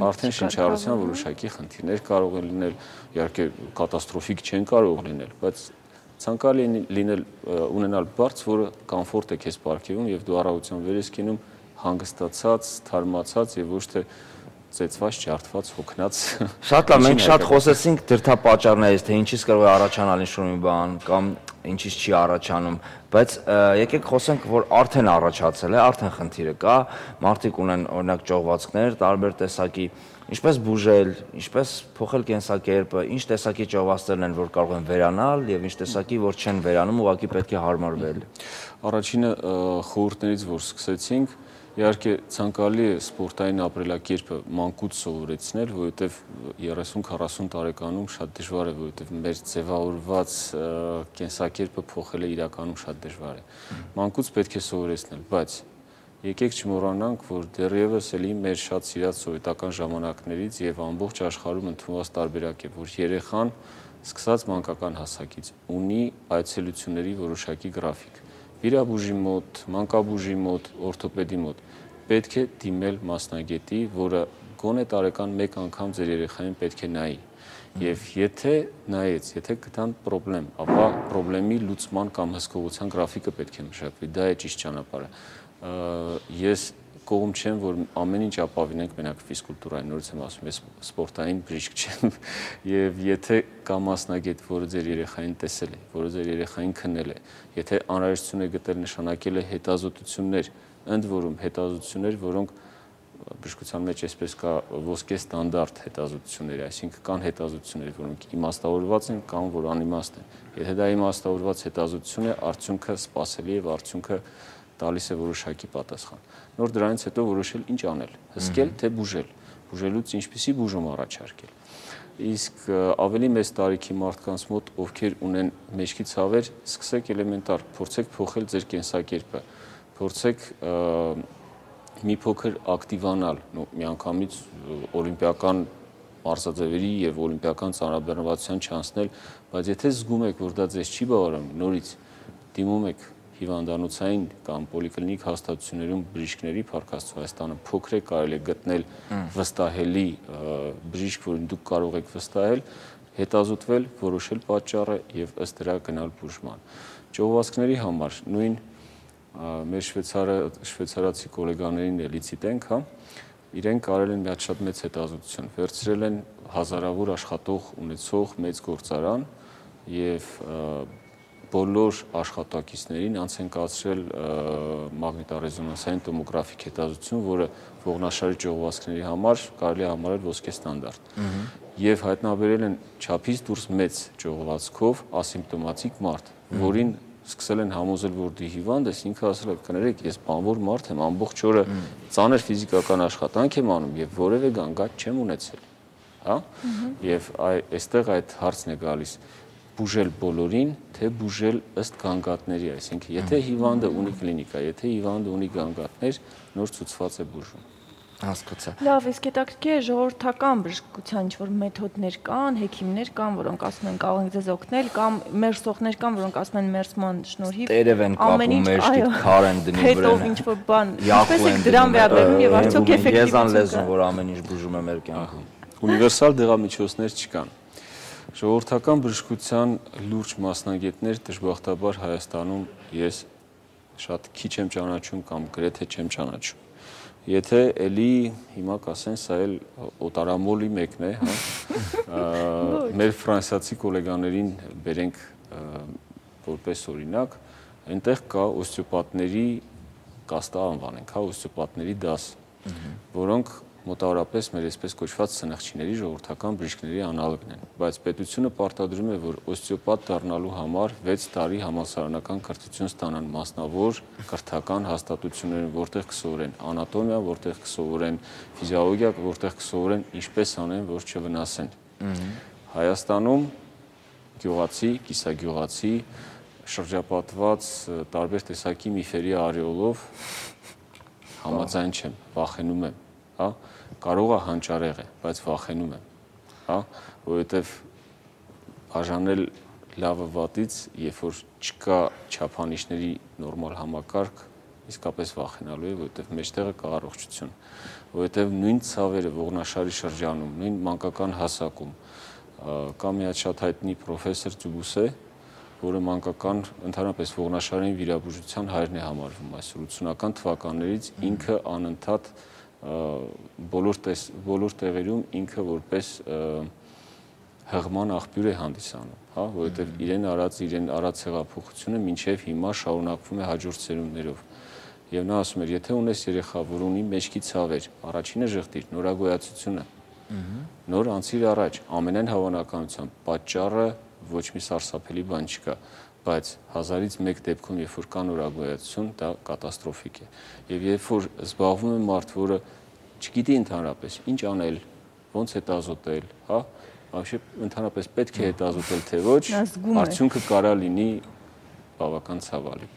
արդեն շնչառության որոշակի խնդիրներ կարող են լինել, իհարկե կատաստրոֆիկ չեն կարող լինել, բայց ցանկալի լինել ունենալ բարձ, որը կոմֆորտ է քեզ պարգևում եւ դու առավոտյան վեր ես կենում հանգստացած, թարմացած եւ ոչ թե ծեծված, ջարդված, հոգնած։ Շատ լավ, մենք շատ խոսեցինք դրդապատճառներից, թե ինչից կարող է առաջանալ ինչ-որ մի բան կամ ինչից չի առաջանում, բայց եկեք խոսենք, որ արդեն առաջացել է, արդեն խնդիրը կա, մարդիկ ունեն օրինակ ճողվածքներ, տարբեր տեսակի, ինչպես բուժել, ինչպես փոխել կենսակերպը, ինչ տեսակի ճողվածքներն են, որ կարող են վերանալ եւ ինչ տեսակի, որ չեն վերանում, ուղղակի պետք է հարմարվել։ Առաջինը խորհուրդներից, որ սկսեցինք, իհարկե ցանկալի է սպորտային ապրելակերպը մանկուց սովորեցնել, որովհետև 30-40 տարեկանում շատ դժվար է, որովհետև մեր ձևավորված կենսակերպը փոխելը իրականում շատ դժվար է։ Մանկուց պետք է սովորեցնել, բայց եկեք չմոռանանք, որ դեռևս էլի մեր շատ սիրած սովետական ժամանակներից եւ ամբողջ աշխարհում ընդունված տարբերակ է, որ երեխան սկսած մանկական հասակից ունի այցելությունների որոշակի գրաֆիկ։ Վիրաբույժի մոտ, մանկաբույժի մոտ, օրթոպեդի մոտ պետք է դիմել մասնագետի, որը գոնե տարեկան 1 անգամ ձեր երեխային պետք է նայի։ Եվ եթե նայեց, եթե գտան պրոբլեմ, ապա պրոբլեմի լուծման կամ հսկողության գրաֆիկը պետք է մշակվի, դա է ճիշտ ճանապարհը։ Ես կողմ չեմ, որ ամեն ինչ ապավինենք մենակ ֆիզկուլտուրային, նորից եմ ասում, ես սպորտային բժիշկ չեմ, եւ եթե կա մասնագետ, որը ձեր երեխային տեսել է, որը ձեր երեխային քննել է, եթե անհրաժեշտություն է գտել նշանակել է հետազոտություններ, ընդ որում հետազոտություններ, որոնք բժշկության մեջ այսպես կա ոսկե ստանդարտ հետազոտություններ, այսինքն կան հետազոտություններ, որոնք իմաստավորված են կամ որ անիմաստ են։ Եթե դա իմաստավորված հետազոտություն է, արդյունքը սպասելի եւ արդյունքը տալիս է որոշակի պատասխան։ Նոր դրանից հետո որոշել ինչ անել, հսկել թե բուժել, բուժելուց ինչպիսի բուժում առաջարկել։ Իսկ ավելի մեծ տարիքի մարդկանց մոտ, ովքեր ունեն մեջքի ցավեր, սկսեք էլեմենտար, փորձեք փոխել ձեր կենսակերպը, փորձեք մի փոքր ակտիվանալ, միանգամից օլիմպիական մարզաձևերի եւ օլիմպիական ծանրաբեռնվածության չանցնել, բայց եթե զգում եք, որ դա ձեզ չի բավարարում, նորից դիմում եք հիվանդանոցային կամ պոլիկլինիկ հաստատություններում բժիշկների, Փառք Աստծո, Հայաստանը փոքր է, կարելի է գտնել վստահելի բժիշկ, որին դուք կարող եք վստահել, հետազոտվել, որոշել պատճառը եւ ըստ դրա գնալ բուժման։ Ճողվածքների համար նույն մեր շվեյցարացի գոլեգաներին էլիցի տենք, հա, իրենք արել են մի հատ շատ մեծ հետազոտություն, վերցրել են հազարավոր աշխատող ունեցող մեծ գործարան եւ բոլոր աշխատակիցներին անց են կացրել մագնիտառեզոնանսային տոմոգրաֆիկ հետազոտություն, որը ողնաշարի ճողվածքների համար կարելի է համարել ոսկե ստանդարտ։ Եվ հայտնաբերել են չափից դուրս մեծ ճողվածքով ասիմպտոմատիկ մարդ, որին սկսել են համոզել, որ դի հիվանդ ես, ինքը ասել է, կներեք, ես բանվոր մարդ եմ, ամբողջ օրը ծանր ֆիզիկական աշխատանք եմ անում եւ որևէ գանգատ չեմ ունեցել, հա։ Եվ այստեղ այդ հարցն է գալիս, բուժել բոլորին, թե բուժել ըստ գանգատների, այսինքն եթե հիվանդը ունի կլինիկա, եթե հիվանդը ունի գանգատներ, նոր ցուցված է բուժում։ Հասկացա։ Լավ, իսկ հետաքրքիր է ժողովրդական բժշկության ինչ-որ մեթոդներ կան, հեքիմներ կան, որոնք ասում են կարող են ձեզ օգնել, կամ մերսողներ կան, որոնք ասում են մերսման շնորհիվ տերև են կապում, մեջքիդ քար են դնում վրան։ Հետո ինչ-որ բան, ինչպես է դրան վերաբերվում եւ արդյոք էֆեկտիվ է։ Եզանլեզուն, որ ամեն ինչ բուժում է մեր կյանքում։ Ունիվերսալ դեղամիջոցներ չկան։ Ժողովրդական բժշկության լուրջ մասնագետներ դժբախտաբար Հայաստանում ես շատ քիչ եմ ճանաչում կամ գրեթե չեմ ճանաչում։ Եթե էլի հիմա կասեն, սա էլ օտարամոլի մեկն է, հա։ Մեր ֆրանսիացի գոլեգաներին բերենք որպես օրինակ, այնտեղ կա օստեոպատների կաստա անվանենք, հա, օստեոպատների դաս, որոնք մոտավորապես մեր այսպես կոչված սնխչիների ժողովրդական բժիշկների անալոգն են, բայց պետությունը պարտադրում է, որ օստեոպատ դառնալու համար 6 տարի համալսարանական կրթություն ստանան մասնավոր կրթական հաստատություններ, որտեղ կսովորեն անատոմիա, որտեղ կսովորեն ֆիզիոլոգիա, որտեղ կսովորեն ինչպես անեն, որ չվնասեն։ Հայաստանում գյուղացի, կիսագյուղացի, շրջապատված տարբեր տեսակի միֆերի արեոլով համաձայն չեմ, վախենում եմ, հա, կարող է հանճարեղ է, բայց վախենում եմ, հա, որովհետև բաժանել լավը վատից, երբ որ չկա չափանիշների նորմալ համակարգ, իսկապես վախենալու է, որովհետև մեջտեղը կա առողջություն, որովհետև նույն ցավերը ողնաշարի շրջանում, նույն մանկական հասակում կա մի հատ շատ հայտնի պրոֆեսոր Ձուբուսե, որը մանկական ընդհանրապես ողնաշարային վիրաբուժության հայրն է համարվում այսօր 80-ական թվականներից ինքը անընդհատ բոլոր տեղերում ինքը որպես հղման աղբյուր է հանդիսանում, հա, որովհետև իրեն արած հեղափոխությունը մինչև հիմա շարունակվում է հաջորդ սերունդներով։ Եվ նա ասում էր, եթե ունես երեխա, որ ունի մեջքի ցավեր, առաջինը ժխտիր, նորագոյացությունը, նոր անցիր առաջ, ամենայն հավանականությամբ պատճառը ոչ մի սարսափելի բան չկա, բայց 1000-ից 1 դեպքում, երբ որ կա նորագոյացություն, դա կատաստրոֆիկ է։ Եվ երբ որ զբաղվում է մարդ, որը չգիտի ընդհանրապես ինչ անել, ոնց հետազոտել, հա, ընդհանրապես պետք է հետազոտել, թե ոչ, արդյունքը կարա լինի բավական ցավալի։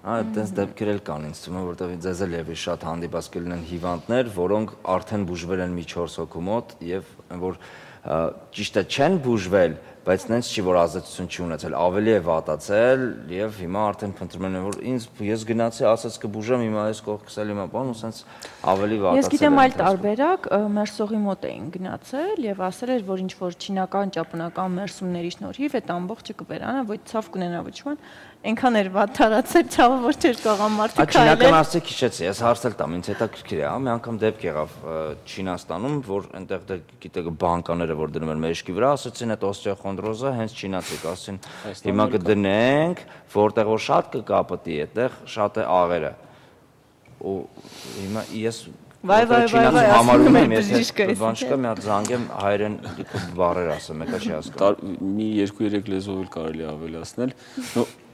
Այդտենց դեպքեր էլ կան ինձ թվում է, որտեղ ձեզ էլ եւս շատ հանդիպած կլինեն հիվանդներ, որոնք արդեն բուժվել են մի 4 հոգու մոտ եւ որ ճիշտ է չեն բուժվել, բայց նենց չի որ ազդեցություն չի ունեցել, ավելի է վատացել եւ հիմա արդեն փնտրում են որ ես գնացի ասած կբուժեմ, հիմա այս կողքս էլ հիմա բան ու սենց ավելի վատացել։ Ես գիտեմ այլ տարբերակ, մերսողի մոտ էին գնացել եւ ասել էր, որ ինչ որ չինական ճապոնական մերսումների շնորհիվ այդ ամբողջը կվերանա, ոչ ցավ կունենա ոչ ման, այնքան էր վատ տարածել ցավը, որ չէր կարող մարդը քայլել։ Չինական ասեցի քիչեցի, ես հարցել տամ, ինձ հետաքրքիր է, մի անգամ դեպք եղավ Չինաստանում, որ այնտեղ գիտեք բանկաները որ դնում են մեջքի վրա, ասեցին այդ օստեոխոնդրոզը հենց չինացիք, ասեցին հիմա կդնենք, որտեղ որ շատ կկապտի, այդտեղ շատ է աղերը։ Ու հիմա ես համարում եմ, եթե բան չկա, մի հատ զանգեմ հայերեն բառեր ասեմ, մեկը չի հասկանում։ Մի 2-3 լեզվով էլ կարելի ավելացնել։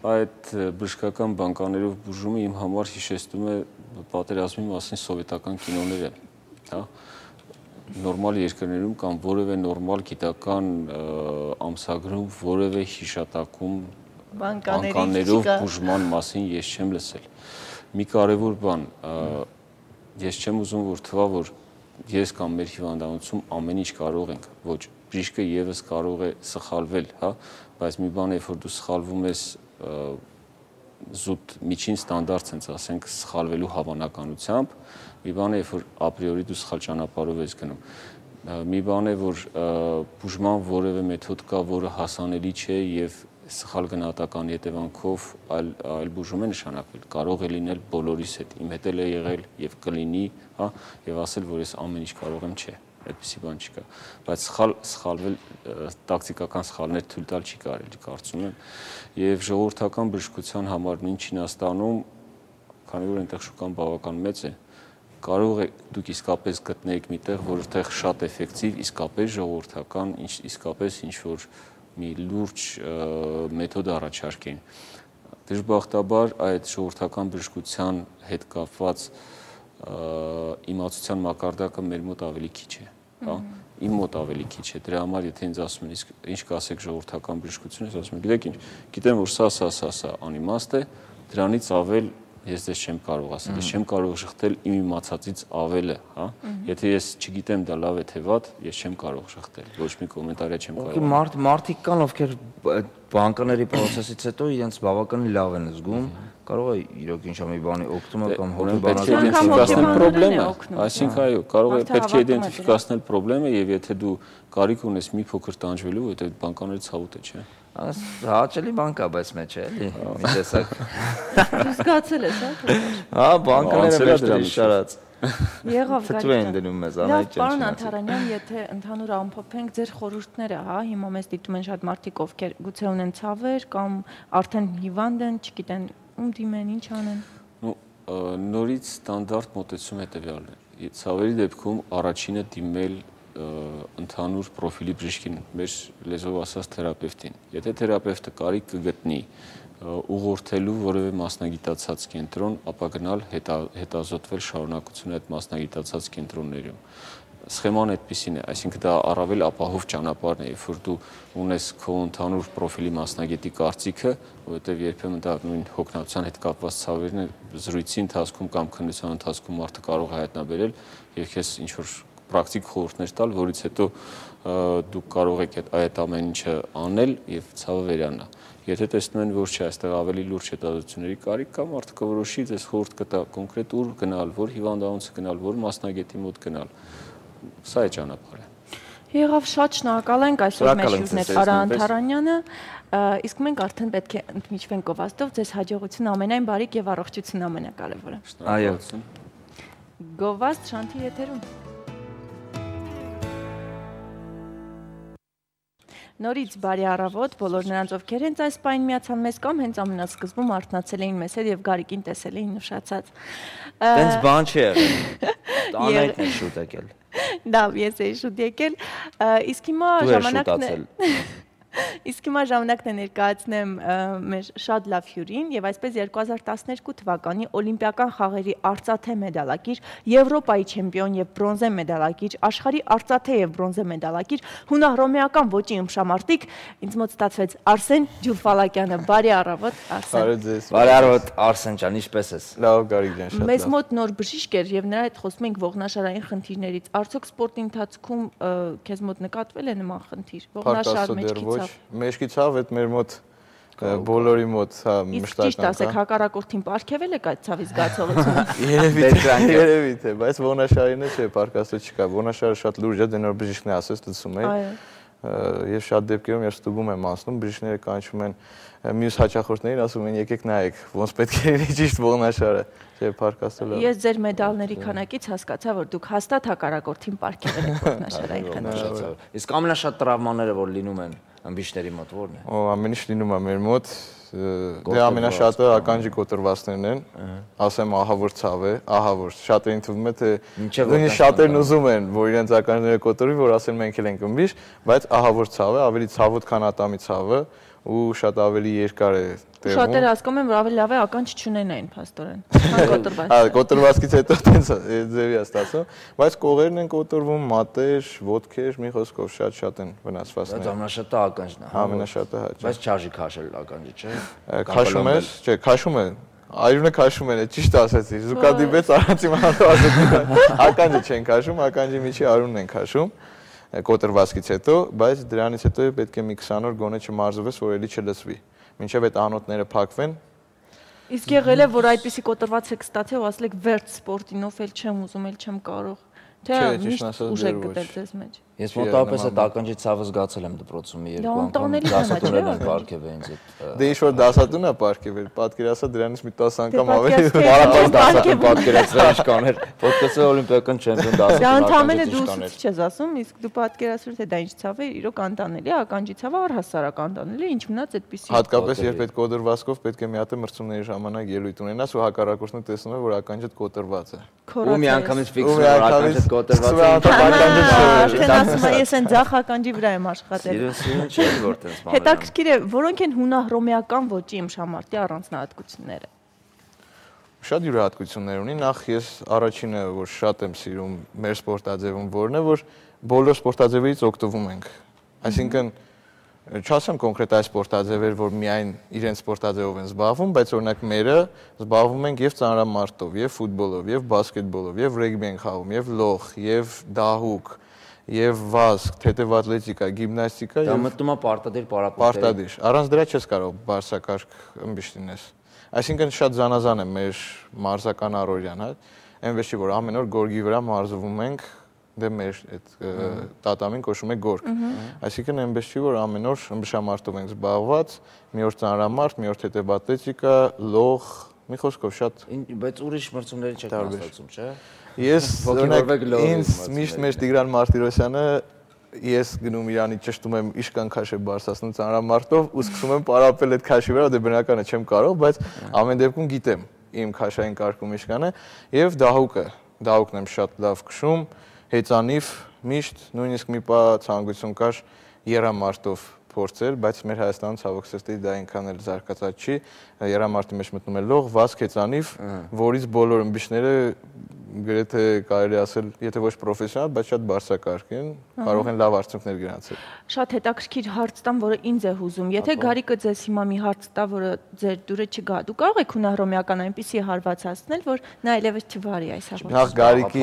Այդ բժշկական բանկաներով բուժումը իմ համար հիշեցնում է պատերազմի մասին սովետական կինոները, հա։ Նորմալ երկրներում կամ որևէ նորմալ գիտական ամսագրում որևէ հիշատակում բանկաներով բուժման մասին ես չեմ լսել։ Մի կարևոր բան, ես չեմ ուզում որ թվա որ ես կամ մեր հիվանդանոցում ամեն ինչ կարող ենք, ոչ, բժիշկը եւս կարող է սխալվել, հա, բայց մի բան է, որ դու սխալվում ես զուտ միջին ստանդարտ sense ասենք սխալվելու հավանականությամբ, մի բան է, որ ապրիորի դու սխալ ճանապարհով ես գնում։ Մի բան է, որ բուժման որևէ մեթոդ կա, որը հասանելի չէ եւ սխալ գնահատականի հետևանքով այլ բուժում է նշանակվել, կարող է լինել բոլորիս հետ, իմ հետ էլ է եղել եւ կլինի, հա, եւ ասել, որ ես ամեն ինչ կարող եմ, չէ, այդպիսի բան չկա, բայց սխալվել տակտիկական սխալներ թույլ տալ չի կարելի, կարծում եմ, եւ ժողովրդական բժշկության համար նույն Չինաստանում, քանի որ այնտեղ շուկան բավական մեծ է, կարող է դուք իսկապես գտնեիք միտեղ, որտեղ շատ էֆեկտիվ, իսկապես ժողովրդական, իսկապես ինչ որ մի լուրջ մեթոդ առաջարկեն։ Դժբախտաբար այդ ժողովրդական բժշկության հետ կապված իմացության մակարդակը մեր մոտ ավելի քիչ է, հա, իմ մոտ ավելի քիչ է։ Դրա համար եթե ինձ ասում են, ինչ կասեք ժողովրդական բժշկություն, ես ասում եմ, գիտեք ինչ, գիտեմ որ սա անիմաստ է, դրանից ավել ես դες չեմ կարող ասել, ես չեմ կարող շղթել իմ իմացածից ավելը, հա։ Եթե ես չգիտեմ դա լավ է թե վատ, ես չեմ կարող շղթել, ոչ մի կոմենտարիա չեմ կարող։ Մարդիկ կան, ովքեր բանկաների process-ից հետո իրենց բավականին լավ են զգում, կարող է իրոք ինչ-որ մի բանի օգտվում է կամ հոգեբանական պրոբլեմը, այսինքն այո, կարող է պետք է իդենտիֆիկացնել պրոբլեմը եւ եթե դու կարիք ունես մի փոքր տանջվելու, որտեղ բանկաները ցավուտ է, չէ։ Հաճելի բան կա, բայց մեջ է, էլի, մի տեսակ։ Դու զգացել ես, հա, բանկաները մեջտեղ շարած։ Եղավ գալի։ Թթու են դնում մեզ, անայք չեն։ Պարոն Անթարանյան, եթե ընդհանուր ամփոփենք ձեր խորհուրդները, հա, հիմա մեզ դիտում են շատ մարդիկ, ովքեր գուցե ունեն ցավեր կամ արդեն հիվանդ են, չգիտեն ում դիմեն, ինչ անեն։ Նորից ստանդարտ մոտեցում հետևյալն է։ Ցավերի դեպքում առաջինը դիմել ընդհանուր պրոֆիլի բժշկին, մեր լեզվով ասած թերապևտին։ Եթե թերապևտը կարիք կգտնի ուղղորդելու որևէ մասնագիտացած կենտրոն, ապա գնալ հետազոտվել շարունակություն այդ մասնագիտացած կենտրոններում։ Սխեման այդպիսին է, այսինքն դա առավել ապահով ճանապարհն է, երբ որ դու ունես քո ընդհանուր պրոֆիլի մասնագետի կարծիքը, որովհետև երբեմն դա նույն հոգնածության հետ կապված ցավերն է, զրույցի ընթացքում կամ քննության ընթացքում մարդը կարող է հայտնաբերել եւ քեզ ինչ որ պրակտիկ խորհուրդներ տալ, որից հետո դուք կարող եք այդ ամեն ինչը անել եւ ցավը վերանա։ Եթե տեսնում են, որ չէ, այստեղ ավելի լուրջ հետազոտությունների կարիք կա, մարդը կորոշի, ձեզ խորհուրդ կտա կոնկրետ ուր գնալ, որ հիվանդանոցը գնալ, որ մասնագետի մոտ գնալ։ Սա է ճանապարհը։ Եղավ, շատ շնորհակալ ենք այսօր մեր հյուրն Արա Անթարանյանը, իսկ մենք արդեն պետք է ընդմիջվենք գովազդով, ձեզ հաջողություն ամենայն բարիք եւ առողջություն ամենակարևորը։ Այո։ Գովազդ Շանթի եթերում։ Նորից բարի առավոտ, բոլոր նրանց, ովքեր հենց այս պահին միացան մեզ կամ հենց ամենասկզբում արթնացել էին մեզ հետ եւ Գարիկին տեսել էին ուշացած։ Տենց բան չի եղել։ Տանայքն է շուտ եկել։ Դա ես էի շուտ եկել, իսկ հիմա ժամանակն է ներկայացնեմ մեր շատ լավ հյուրին եւ այսպես 2012 թվականի օլիմպիական խաղերի արծաթե մեդալակիր, Եվրոպայի չեմպիոն եւ բրոնզե մեդալակիր, աշխարհի արծաթե եւ բրոնզե մեդալակիր, հունահռոմեական ոճի ըմբշամարտիկ, ինձ մոտ ստացվեց Արսեն Ջուլֆալակյանը։ Բարի առավոտ, Արսեն։ Բարի առավոտ, Արսեն ջան, ինչպե՞ս ես։ Լավ, Գարիկ ջան, շատ լավ։ Մեզ մոտ նոր բժիշկ էր եւ նրա հետ խոսում ենք ողնաշարային խնդիրներից։ Արդյոք սպորտի ընթացքում քեզ մոտ նկատվել է նման խնդիր։ Ողնաշար մեջքի ցավ այդ մեր մոտ բոլորի մոտ մշտական։ Ճիշտ ասեք, հակառակորդին պարգևել եք այդ ցավի զգացողությունը։ Երևի թե, բայց ողնաշարին է չէ, պարկասը չկա։ Ողնաշարը շատ լուրջ է, դե նոր բժիշկն է ասես լսում էի։ Եվ շատ դեպքերում ես ստուգում եմ անցնում, բժիշկները կանչում են մյուս հաճախորդներին, ասում են եկեք նայեք, ոնց պետք է լինի ճիշտ ողնաշարը։ Չէ, պարկասը լավ։ Ես ձեր մեդալների քանակից հասկացա, որ դուք հաստատ հակառակորդին պարգևել եք ողնաշարային խնդիրը։ Իսկ ամենաշատ տրավմաները, որ լինում են ըմբիշների մոտ ո՞րն է։ Ամեն ինչ լինում է մեր մոտ։ Դե ամենաշատը ականջի կոտրվածներն են, ասեմ ահավոր ցավ է, ահավոր։ Շատերին թվում է թե նույնիսկ շատերն ուզում են, որ իրենց ականջները կոտրվի, որ ասեն մենք էլ ենք ըմբիշ, բայց ահավոր ցավ է, ավելի ցավոտ քան ատամի ցավը ու շատ ավելի երկար է տևում։ Շատերը հասկանում են, որ ավելի լավ է ականջ չունենային, փաստորեն։ Կոտրվածքից հետո տենց ձևի է ստացվում, բայց կողերն են կոտրվում, մատեր, ոտքեր, մի խոսքով շատ են վնասվածքներ։ Բայց ամենաշատը ականջն է։ Ամենաշատը հաճ։ Բայց չարժի քաշել ականջը, չէ։ Քաշում ես, չէ, քաշում են։ Այրունը քաշում են, ճիշտ ասեցի։ Զուկադիբեց առանց իմանալու ասեցի։ Ականջը չեն քաշում, ականջի միջի արունն են քաշում կոտրվածքից հետո, բայց դրանից հետո պետք է մի 20 օր գոնե չմարզվես, որ էլի չլսվի։ Մինչև այդ անոթները փակվեն։ Իսկ եղել է, որ այդպիսի կոտրված եք ստացել ու ասել եք վերջ սպորտինով էլ չեմ ուզում, էլ չեմ կարող։ Թե միշտ ուժ եք գտել ձեզ մեջ։ Ես մոտավորապես այդ ականջի ցավը զգացել եմ դպրոցում մի երկու անգամ։ Դասատուներն են պարգևել ինձ այդ։ Դե ինչ որ դասատուն է պարգևել, պատկերացա դրանից մի 10 անգամ ավելի։ Բարապաս դասատուն պատկերացրել ինչ կաներ։ Որպես օլիմպիական չեմպիոն դասատուն։ Դա ընդհանրապես դու ուսուցիչ ես ասում, իսկ դու պատկերացրու թե դա ինչ ցավ է, իրոք անտանելի է, ականջի ցավը առհասարակ անտանելի է, ինչ մնաց այդպեսի։ Հատկապես երբ այդ կոտրվածքով պետք է մի հատ մրցումների ժամանակ ելույթ ունենաս ու հակառակորդն տեսնում է, որ ականջդ կոտրված է։ Ու մի անգամից ֆիքսում է ականջդ կոտրված է։ Ես են ձախ ականջի վրա եմ աշխատել։ Սիրուն չէ որ տես բաներ։ Հետաքրքիր է, որոնք են հունահռոմեական ոճի ըմբշամարտի առանձնահատկությունները։ Շատ յուրահատկություններ ունի, նախ ես առաջինը, որ շատ եմ սիրում մեր սպորտաձևում, որն է, որ բոլոր սպորտաձևերից օգտվում ենք։ Այսինքն չասեմ կոնկրետ այս սպորտաձևեր, որ միայն իրենց սպորտաձևով են զբաղվում, բայց օրինակ մերը զբաղվում ենք եւ ծանրամարտով, եւ ֆուտբոլով, եւ բասկետբոլով, եւ ռեգբի ենք խաղում, եւ լոխ, եւ դահուկ, եւ վազք, թեթև ատլետիկա, գիմնաստիկա եւ դա մտնում է պարտադիր պարապորտերի։ Պարտադիր։ Առանց դրա չես կարող բարձրակարգ ըմբիշ լինես։ Այսինքն շատ զանազան է մեր մարզական առօրյան, հա։ Այնպես չի որ ամեն օր գորգի վրա մարզվում ենք, դե մեր այդ տատամին կոչվում է գորգ։ Այսինքն այնպես չի որ ամեն օր ըմբշամարտով ենք զբաղված, մի օր ծանրամարտ, մի օր թեթև ատլետիկա, լոխ, մի խոսքով շատ։ Բայց ուրիշ մրցումների չեք մասնակցում, չէ՞։ Ես ինձ միշտ մեր Տիգրան Մարտիրոսյանը ես գնում իրանի ճշտում եմ իշկան քաշե բարձրացնում ծանրամարտով ու սկսում եմ պարապել այդ քաշի վրա, դե բնականը չեմ կարող, բայց ամեն դեպքում գիտեմ իմ քաշային կարգում իշկանը եւ դահուկն եմ շատ լավ քշում, հեծանիվ միշտ նույնիսկ մի պա ցանկություն կար երամարտով փորձել, բայց մեր Հայաստանում ցավոք սրտի դա այնքան էլ զարգացած չի, երամարտի մեջ մտնում է լող, վազք, հեծանիվ, որից բոլոր ըմբիշները գրեթե կարելի ասել, եթե ոչ պրոֆեսիոնալ, բայց շատ բարձրակարգ են, կարող են լավ արդյունքներ գրանցել։ Շատ հետաքրքիր հարց տամ, որը ինձ է հուզում։ Եթե Գարիկը ձեզ հիմա մի հարց տա, որը ձեր դուրը չգա, դու կարող եք հունահռոմեական այնպիսի հարված հասնել, որ նա այլևս չվարի այս հարցը։ Նախ Գարիկի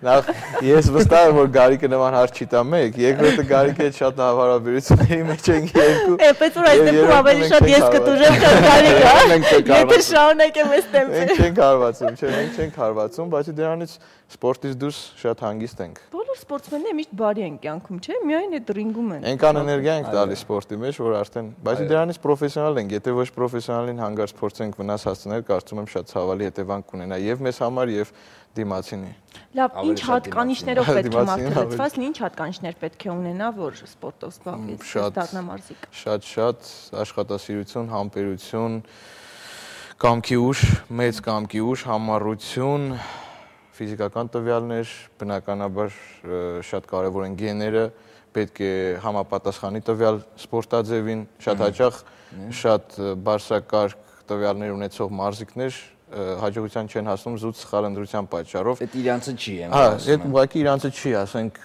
նախ ես վստահ եմ, որ Գարիկը նման հարց չի տա մեկ, երկրորդը Գարիկի հետ շատ հարաբերությունների մեջ ենք երկու։ Էպես որ այս դեպքում ավելի շատ ես կտուժեմ, քան Գարիկը։ Եթե շարունակեմ այս տեմպը։ Մենք չենք հարվածում, չէ, մենք չենք հարվածում, բայց դրանից սպորտից դուրս շատ հանգիստ ենք։ Բոլոր սպորտսմենները միշտ բարի են կյանքում, չէ՞, միայն այդ ռինգում են։ Այնքան էներգիա ենք տալիս սպորտի մեջ, որ արդեն, բայց դրանից պրոֆեսիոնալ ենք, եթե ոչ պրոֆեսիոնալին հանգարց փորձենք վնաս հասցնել, կարծում եմ շատ ցավալի հետևանք կունենա եւ մեզ համար եւ դիմացինի։ Լավ, ինչ հատկանիշներով պետք է մարդը լծված, ինչ հատկանիշներ պետք է ունենա, որ սպորտով զբաղվի, դառնա մարզիկ։ Շատ աշխատասիրություն, համբերություն, կամքի ուժ, մեծ կամքի ուժ, համառություն, ֆիզիկական տվյալներ, բնականաբար շատ կարևոր են գեները, պետք է համապատասխանի տվյալ սպորտաձևին, շատ հաճախ շատ բարձրակարգ տվյալներ ունեցող մարզիկներ հաջողության չեն հասնում զուտ սխալ ընտրության պատճառով։ Այդ իրանցը չի եմ ասում։ Հա, այդ ուղղակի իրանցը չի, ասենք,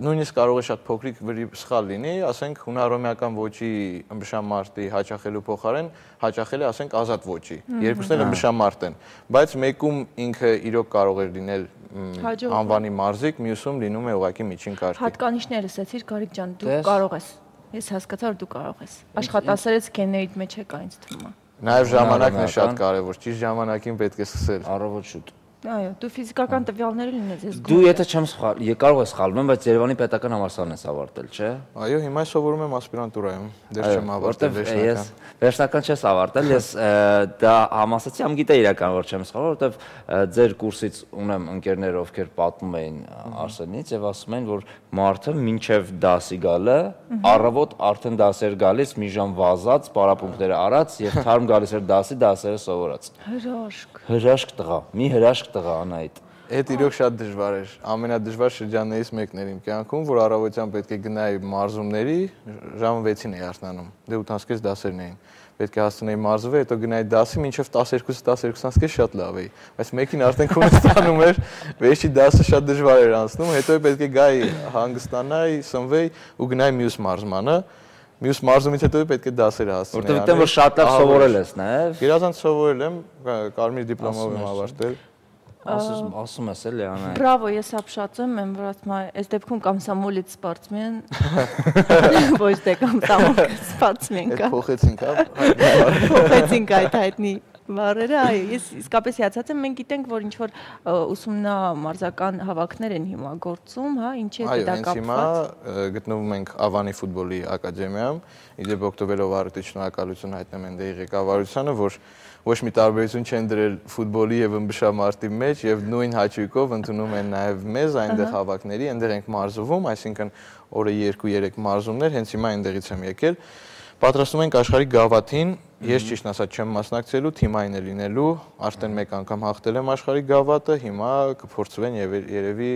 նույնիսկ կարող է շատ փոքրիկ վրի սխալ լինի, ասենք հունարոմեական ոճի ըմբշամարտի հաճախելու փոխարեն հաճախել է, ասենք, ազատ ոճի։ Երկուսն էլ ըմբշամարտ են, բայց մեկում ինքը իրոք կարող է լինել անվանի մարզիկ, մյուսում լինում է ուղղակի միջին կարգի։ Հատկանիշները ասեցիր, Գարիկ ջան, դու կարող ես։ Ես հասկացա, որ դու կարող ես։ Աշխատասերից գեներիդ մեջ եկա ինձ թվում է։ Նաև ժամանակն է շատ կարևոր, ճիշտ ժամանակին պետք է սկսել։ Առավոտ շուտ։ Այո, դու ֆիզիկական տվյալները լինես, ես Դու եթե չեմ սխալ, կարող ես սխալվում, բայց Երևանի պետական համալսարանն ես ավարտել, չէ՞։ Այո, հիմա սովորում եմ ասպիրանտուրայում, դեռ չեմ ավարտել վերջնական։ Վերջնական չես ավարտել, ես դա համասացի, ամ գիտե իրական որ չեմ սխալ, որովհետև ձեր կուրսից ունեմ ընկերներ, ովքեր պատմում էին Արսենից եւ ասում են, որ մարդը մինչեւ դասի գալը առավոտ արդեն դասեր գալիս, մի ժամ վազած, պարապմունքները արած եւ թարմ գալիս էր դասի, դասերը սովորած։ Հրաշք տղա, մի հրաշք տղա Անահիտ։ Այդ իրոք շատ դժվար էր։ Ամենադժվար շրջաններից մեկն էր իմ կյանքում, որ առավոտյան պետք է գնայի մարզումների, ժամը 6-ին էի արթնանում։ Դե 8:30 դասերն էին։ Պետք է հասցնեի մարզվել, հետո գնայի դասի, մինչև 12:30 շատ լավ էի։ Բայց մեկին արդեն քունը ստանում էր, վերջի դասը շատ դժվար էր անցնում, հետո պետք է գայի հանգստանայի, սնվեի ու գնայի մյուս մարզմանը։ Մյուս մարզումից հետո պետք է դասերը հասցնեի։ Որտեղ դեռ որ շատ լավ սովորել ես, նաև։ Գերազանց սովորել եմ, կարմիր դիպլոմով եմ ավարտել։ Ասում ես էլի Անահիտ։ Բրավո, ես ապշածում եմ, որ ասում եմ, այս դեպքում կամսամոլից սպորտսմեն, ոչ թե կամսամոլ սպորտսմեն կա։ Փոխեցինք, հա։ Փոխեցինք այդ հայտնի բառերը, այո, ես իսկապես հիացած եմ, մենք գիտենք, որ ինչ որ ուսումնամարզական հավաքներ են հիմա գործում, հա, ինչի հետ դա կապված։ Այո, հենց հիմա գտնվում ենք Ավանի ֆուտբոլի ակադեմիայում, իդեպ օգտվելով առիթից շնորհակալություն հայտնեմ այնտեղի ղեկավարությանը, որ ոչ մի տարբերություն չեն դրել ֆուտբոլի եւ ըմբշամարտի մեջ եւ նույն հաճույքով ընդունում են նաեւ մեզ այնտեղ հավաքների, այնտեղ ենք մարզվում, այսինքն օրը 2-3 մարզումներ, հենց հիմա այնտեղից եմ եկել։ Պատրաստում ենք աշխարհի գավաթին, ես ճիշտ ասած չեմ մասնակցելու, թիմային է լինելու, արդեն մեկ անգամ հաղթել եմ աշխարհի գավաթը, հիմա կփորձվեն երևի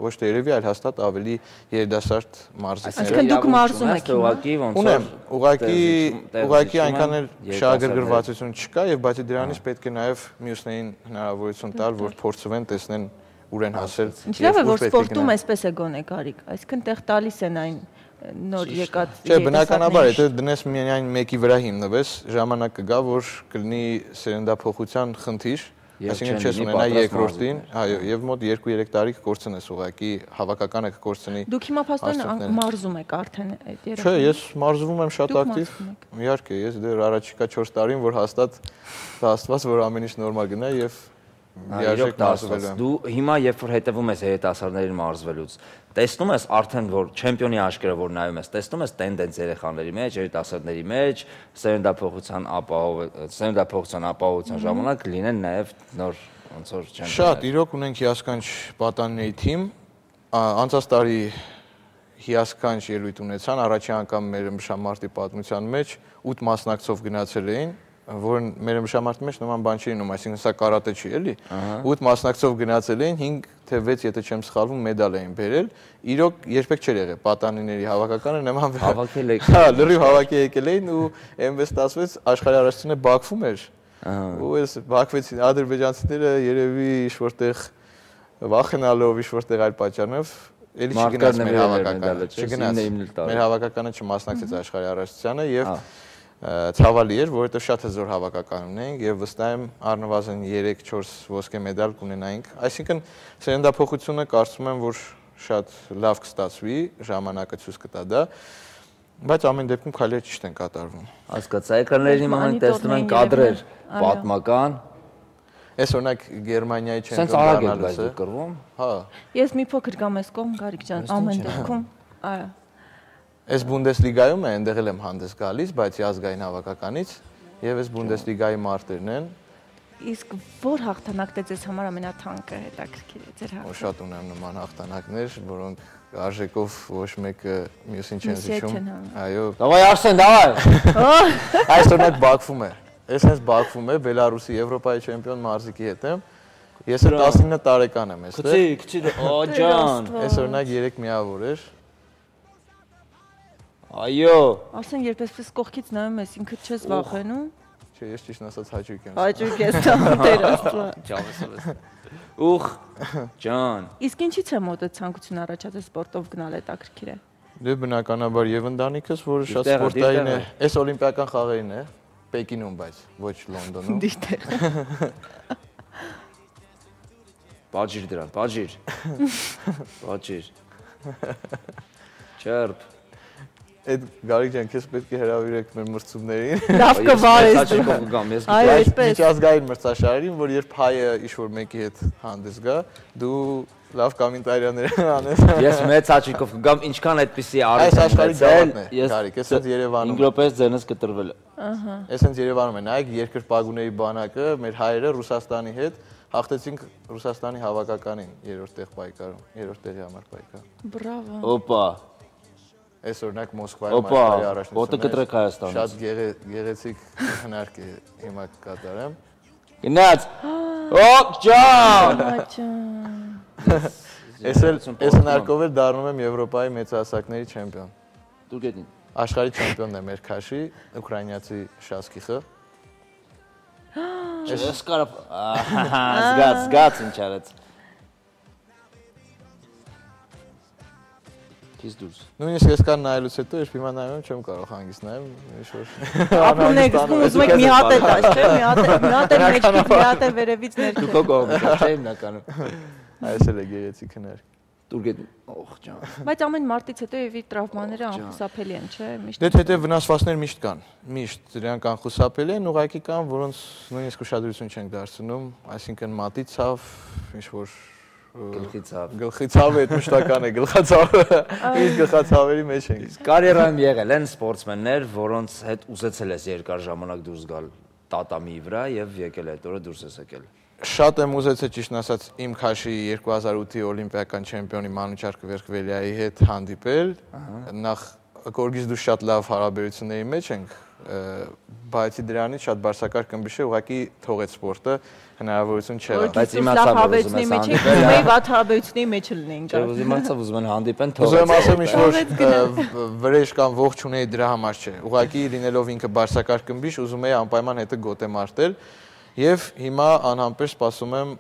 ոչ թե երևի, այլ հաստատ ավելի երիտասարդ մարզիկներ։ Այսինքն դուք մարզում եք հիմա։ Ունեմ, ուղղակի այնքան էլ շահագրգռվածություն չկա եւ բացի դրանից պետք է նաեւ մյուսներին հնարավորություն տալ, որ փորձվեն տեսնեն ուր են հասել։ Ինչ լավ է, որ սպորտում այսպես է գոնե Գարիկ, այսինքն տեղ տալիս են այն նոր եկած։ Չէ, բնականաբար, եթե դնես միայն մեկի վրա հիմնվես, ժամանակ կգա, որ կլինի սերնդափոխության խնդիր։ Այսինքն չես ունենա երկրորդին, այո, եւ մոտ 2-3 տարի կկորցնես ուղղակի հավաքականը կկորցնի։ Դուք հիմա փաստորեն մարզում եք արդեն այդ երեխաներին։ Չէ, ես մարզվում եմ շատ ակտիվ։ Իհարկե, ես դեռ առաջիկա 4 տարին, որ հաստատ դաստված, որ ամեն ինչ նորմալ գնա եւ իրոք դասվելու եմ։ Դու հիմա երբ որ հետևում ես երիտասարդներին մարզվելուց, տեսնում ես արդեն որ չեմպիոնի աշկերը որ նայում ես, տեսնում ես տենդենս երեխաների մեջ, երիտասարդների մեջ, սերնդափոխության ապահովության ժամանակ լինեն նաև նոր ոնց որ չեմպիոններ։ Շատ, իրոք ունենք հիասքանչ պատանների թիմ, անցած տարի հիասքանչ ելույթ ունեցան, առաջի անգամ մեր ըմբշամարտի պատմության մեջ 8 մասնակցող գնացել էին, որն մեր ըմբշամարտի մեջ նման բան չի լինում, այսինքն սա կարատե չի, էլի։ 8 մասնակցով գնացել էին, 5 թե 6, եթե չեմ սխալվում, մեդալ էին բերել։ Իրոք երբեք չէր եղել պատանիների հավաքականը նման հավաքել եք։ Հա, լրիվ հավաքի եկել էին ու այնպես ստացվեց աշխարհի առաջինը Բաքվում էր։ Ու ես Բաքվեցին ադրբեջանցիները երևի ինչ-որտեղ վախենալով ինչ-որտեղ այլ պատճառներով էլի չգնաց մեր հավաքականը, չգնաց։ Մեր հավաքականը չմասնակցեց աշխարհի առաջինությանը եւ ցավալի էր, որովհետև շատ հզոր հավաքական ունենք եւ վստահ եմ առնվազն 3-4 ոսկե մեդալ կունենայինք։ Այսինքն սերնդափոխությունը կարծում եմ, որ շատ լավ կստացվի, ժամանակը ցույց կտա դա, բայց ամեն դեպքում քայլերը ճիշտ են կատարվում։ Հասկացա, էկրանների հիմա մենք տեսնում ենք կադրեր պատմական։ Այս օրինակ Գերմանիայի չեմպիոն դառնալուց է կռվում։ Հա։ Ես մի փոքր գամ ես կողմ Գարիկ ջան, ամեն դեպքում, այո։ Այս Բունդեսլիգայում է այնտեղ եմ հանդես գալիս, բայց ազգային հավաքականից եւ այս Բունդեսլիգայի մարտերն են։ Իսկ որ հաղթանակն է ձեզ համար ամենաթանկը, հետաքրքիր է ձեր հաղթանակը։ Շատ ունեմ նման հաղթանակներ, որոնք արժեքով ոչ մեկը մյուսին չեն զիջում։ Այո։ Դավայ Արսեն, դավայ։ Այս օրինակ Բաքվում է։ Ես հենց Բաքվում է Բելարուսի Եվրոպայի չեմպիոն մարզիկի հետ եմ։ Ես 19 տարեկան եմ այստեղ։ Քչի, օ ջան։ Այս օրինակ 3 միավոր էր։ Այո։ Ասեն երբեսպես կողքից նայում ես, ինքդ չես վախենում։ Չէ, ես ճիշտ ասած հաճույք եմ։ Հաճույք ես տամ Տեր Աստված։ Ջավեսովես։ Ուխ, ջան։ Իսկ ինչի՞ց է մոտը ցանկություն առաջացել սպորտով գնալ, հետաքրքիր է։ Դե բնականաբար եւ ընտանիքս, որը շատ սպորտային է։ Այս օլիմպիական խաղերին է, Պեկինում, բայց ոչ Լոնդոնում։ Դիտե։ Բաժիր դրան, բաժիր։ Բաժիր։ Չերբ։ Այդ Գարիկ ջան, քեզ պետք է հրավիրեք մեր մրցումներին։ Լավ կվարես։ Այո, այսպես։ Միջազգային մրցաշարերին, որ երբ հայը ինչ-որ մեկի հետ հանդես գա, դու լավ կոմենտարիաներ անես։ Ես մեծ հաճույքով կգամ, ինչքան այդպիսի այս աշխարհի գավաթն է, Գարիկ, ես հենց Երևանում։ 5 րոպեից ձենս կտրվել։ Ահա։ Ես հենց Երևանում եմ, նայեք երկրպագուների բանակը, մեր հայերը Ռուսաստանի հետ հաղթեցինք Ռուսաստանի հավաքականին 3-րդ տեղ պայքարում, 3-րդ տեղի համար պայքար։ Բրավո։ Օպա։ Այս օրինակ Մոսկվայում աշխարհի առաջնությունն է։ Ոտը կտրեք Հայաստանից։ Շատ գեղեցիկ հնարք է հիմա կկատարեմ։ Գնաց։ Օ ջան։ Այս հնարքով էլ դառնում եմ Եվրոպայի մեծահասակների չեմպիոն։ Դու գետին։ Աշխարհի չեմպիոնն է մեր քաշի, ուկրաինացի Շասկիխը։ Ես կարապ, զգաց ինչ արեց։ Քիզ դուրս։ Նույնիսկ ես կան նայելուց հետո, երբ հիմա նայում եմ, չեմ կարող հանգիստ նայեմ, ինչ-որ։ Ապրում եք, ուզում եք մի հատ է տաս, չէ՞, մի հատ է մեջքից, մի հատ է վերևից ներքև։ Դու կողմ ես, չէ՞ հիմնականում։ Այս էլ է գեղեցիկ հնարք։ Դուրգետ, օխ ջան։ Բայց ամեն մարտից հետո եւ իր տրավմաները անխուսափելի են, չէ՞, միշտ։ Դե թե վնասվածքներ միշտ կան։ Միշտ դրանք անխուսափելի են, ուղղակի կան, որոնց նույնիսկ ուշադրություն չենք դարձնում, այսինքն մատի ցավ, ինչ որ գլխի ցավը այդ մշտական է, գլխացավը։ Իսկ գլխացավերի մեջ ենք։ Կարիերայում եղել են սպորտսմեններ, որոնց հետ ուզեցել ես երկար ժամանակ դուրս գալ տատամի վրա եւ եկել այդ օրը դուրս ես եկել։ Շատ եմ ուզեցել ճիշտն ասած իմ քաշի 2008-ի օլիմպիական չեմպիոնի Մանուչար Քվերքվելիայի հետ հանդիպել։ Նախ Գորգիս դու շատ լավ հարաբերությունների մեջ ենք, բացի դրանից շատ բարձրակարգ ըմբիշ է, ուղղակի թողեց սպորտը, հնարավորություն չեղավ։ Բայց իմացա, որ ուզում ես հանդիպել, մեկ վատ հարաբերությունների մեջ լինենք։ Չէ, իմացա, ուզում են հանդիպեն, թողեց։ Ուզում եմ ասեմ, ինչ-որ վրեժ կամ ողջ ունեի դրա համար չէ։ Ուղղակի լինելով ինքը բարձրակարգ ըմբիշ, ուզում էի անպայման հետը գոտե մարտել։ Եվ հիմա անհամբեր սպասում եմ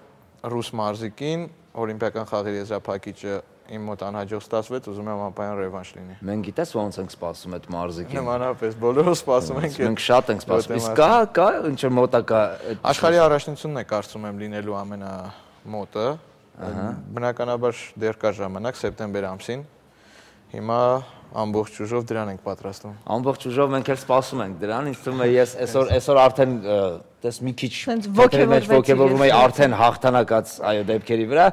ռուս մարզիկին, օլիմպիական խաղերի եզրափակիչը իմ մոտ անհաջող ստացվեց, ուզում եմ անպայման ռևանշ լինի։ Մենք գիտես ոնց ենք սպասում այդ մարզիկին։ Նմանապես բոլորը սպասում ենք։ Մենք շատ ենք սպասում։ Իսկ կա ինչ որ մոտակա աշխարհի առաջնությունն է կարծում եմ լինելու ամենամոտը։ Բնականաբար դեռ կա ժամանակ սեպտեմբեր ամսին։ Հիմա ամբողջ ուժով դրան ենք պատրաստվում։ Ամբողջ ուժով մենք էլ սպասում ենք դրան, ինձ թվում է ես այսօր արդեն դες մի քիչ ոգևորվում էի արդեն հաղթանակած այո դեպքերի վրա,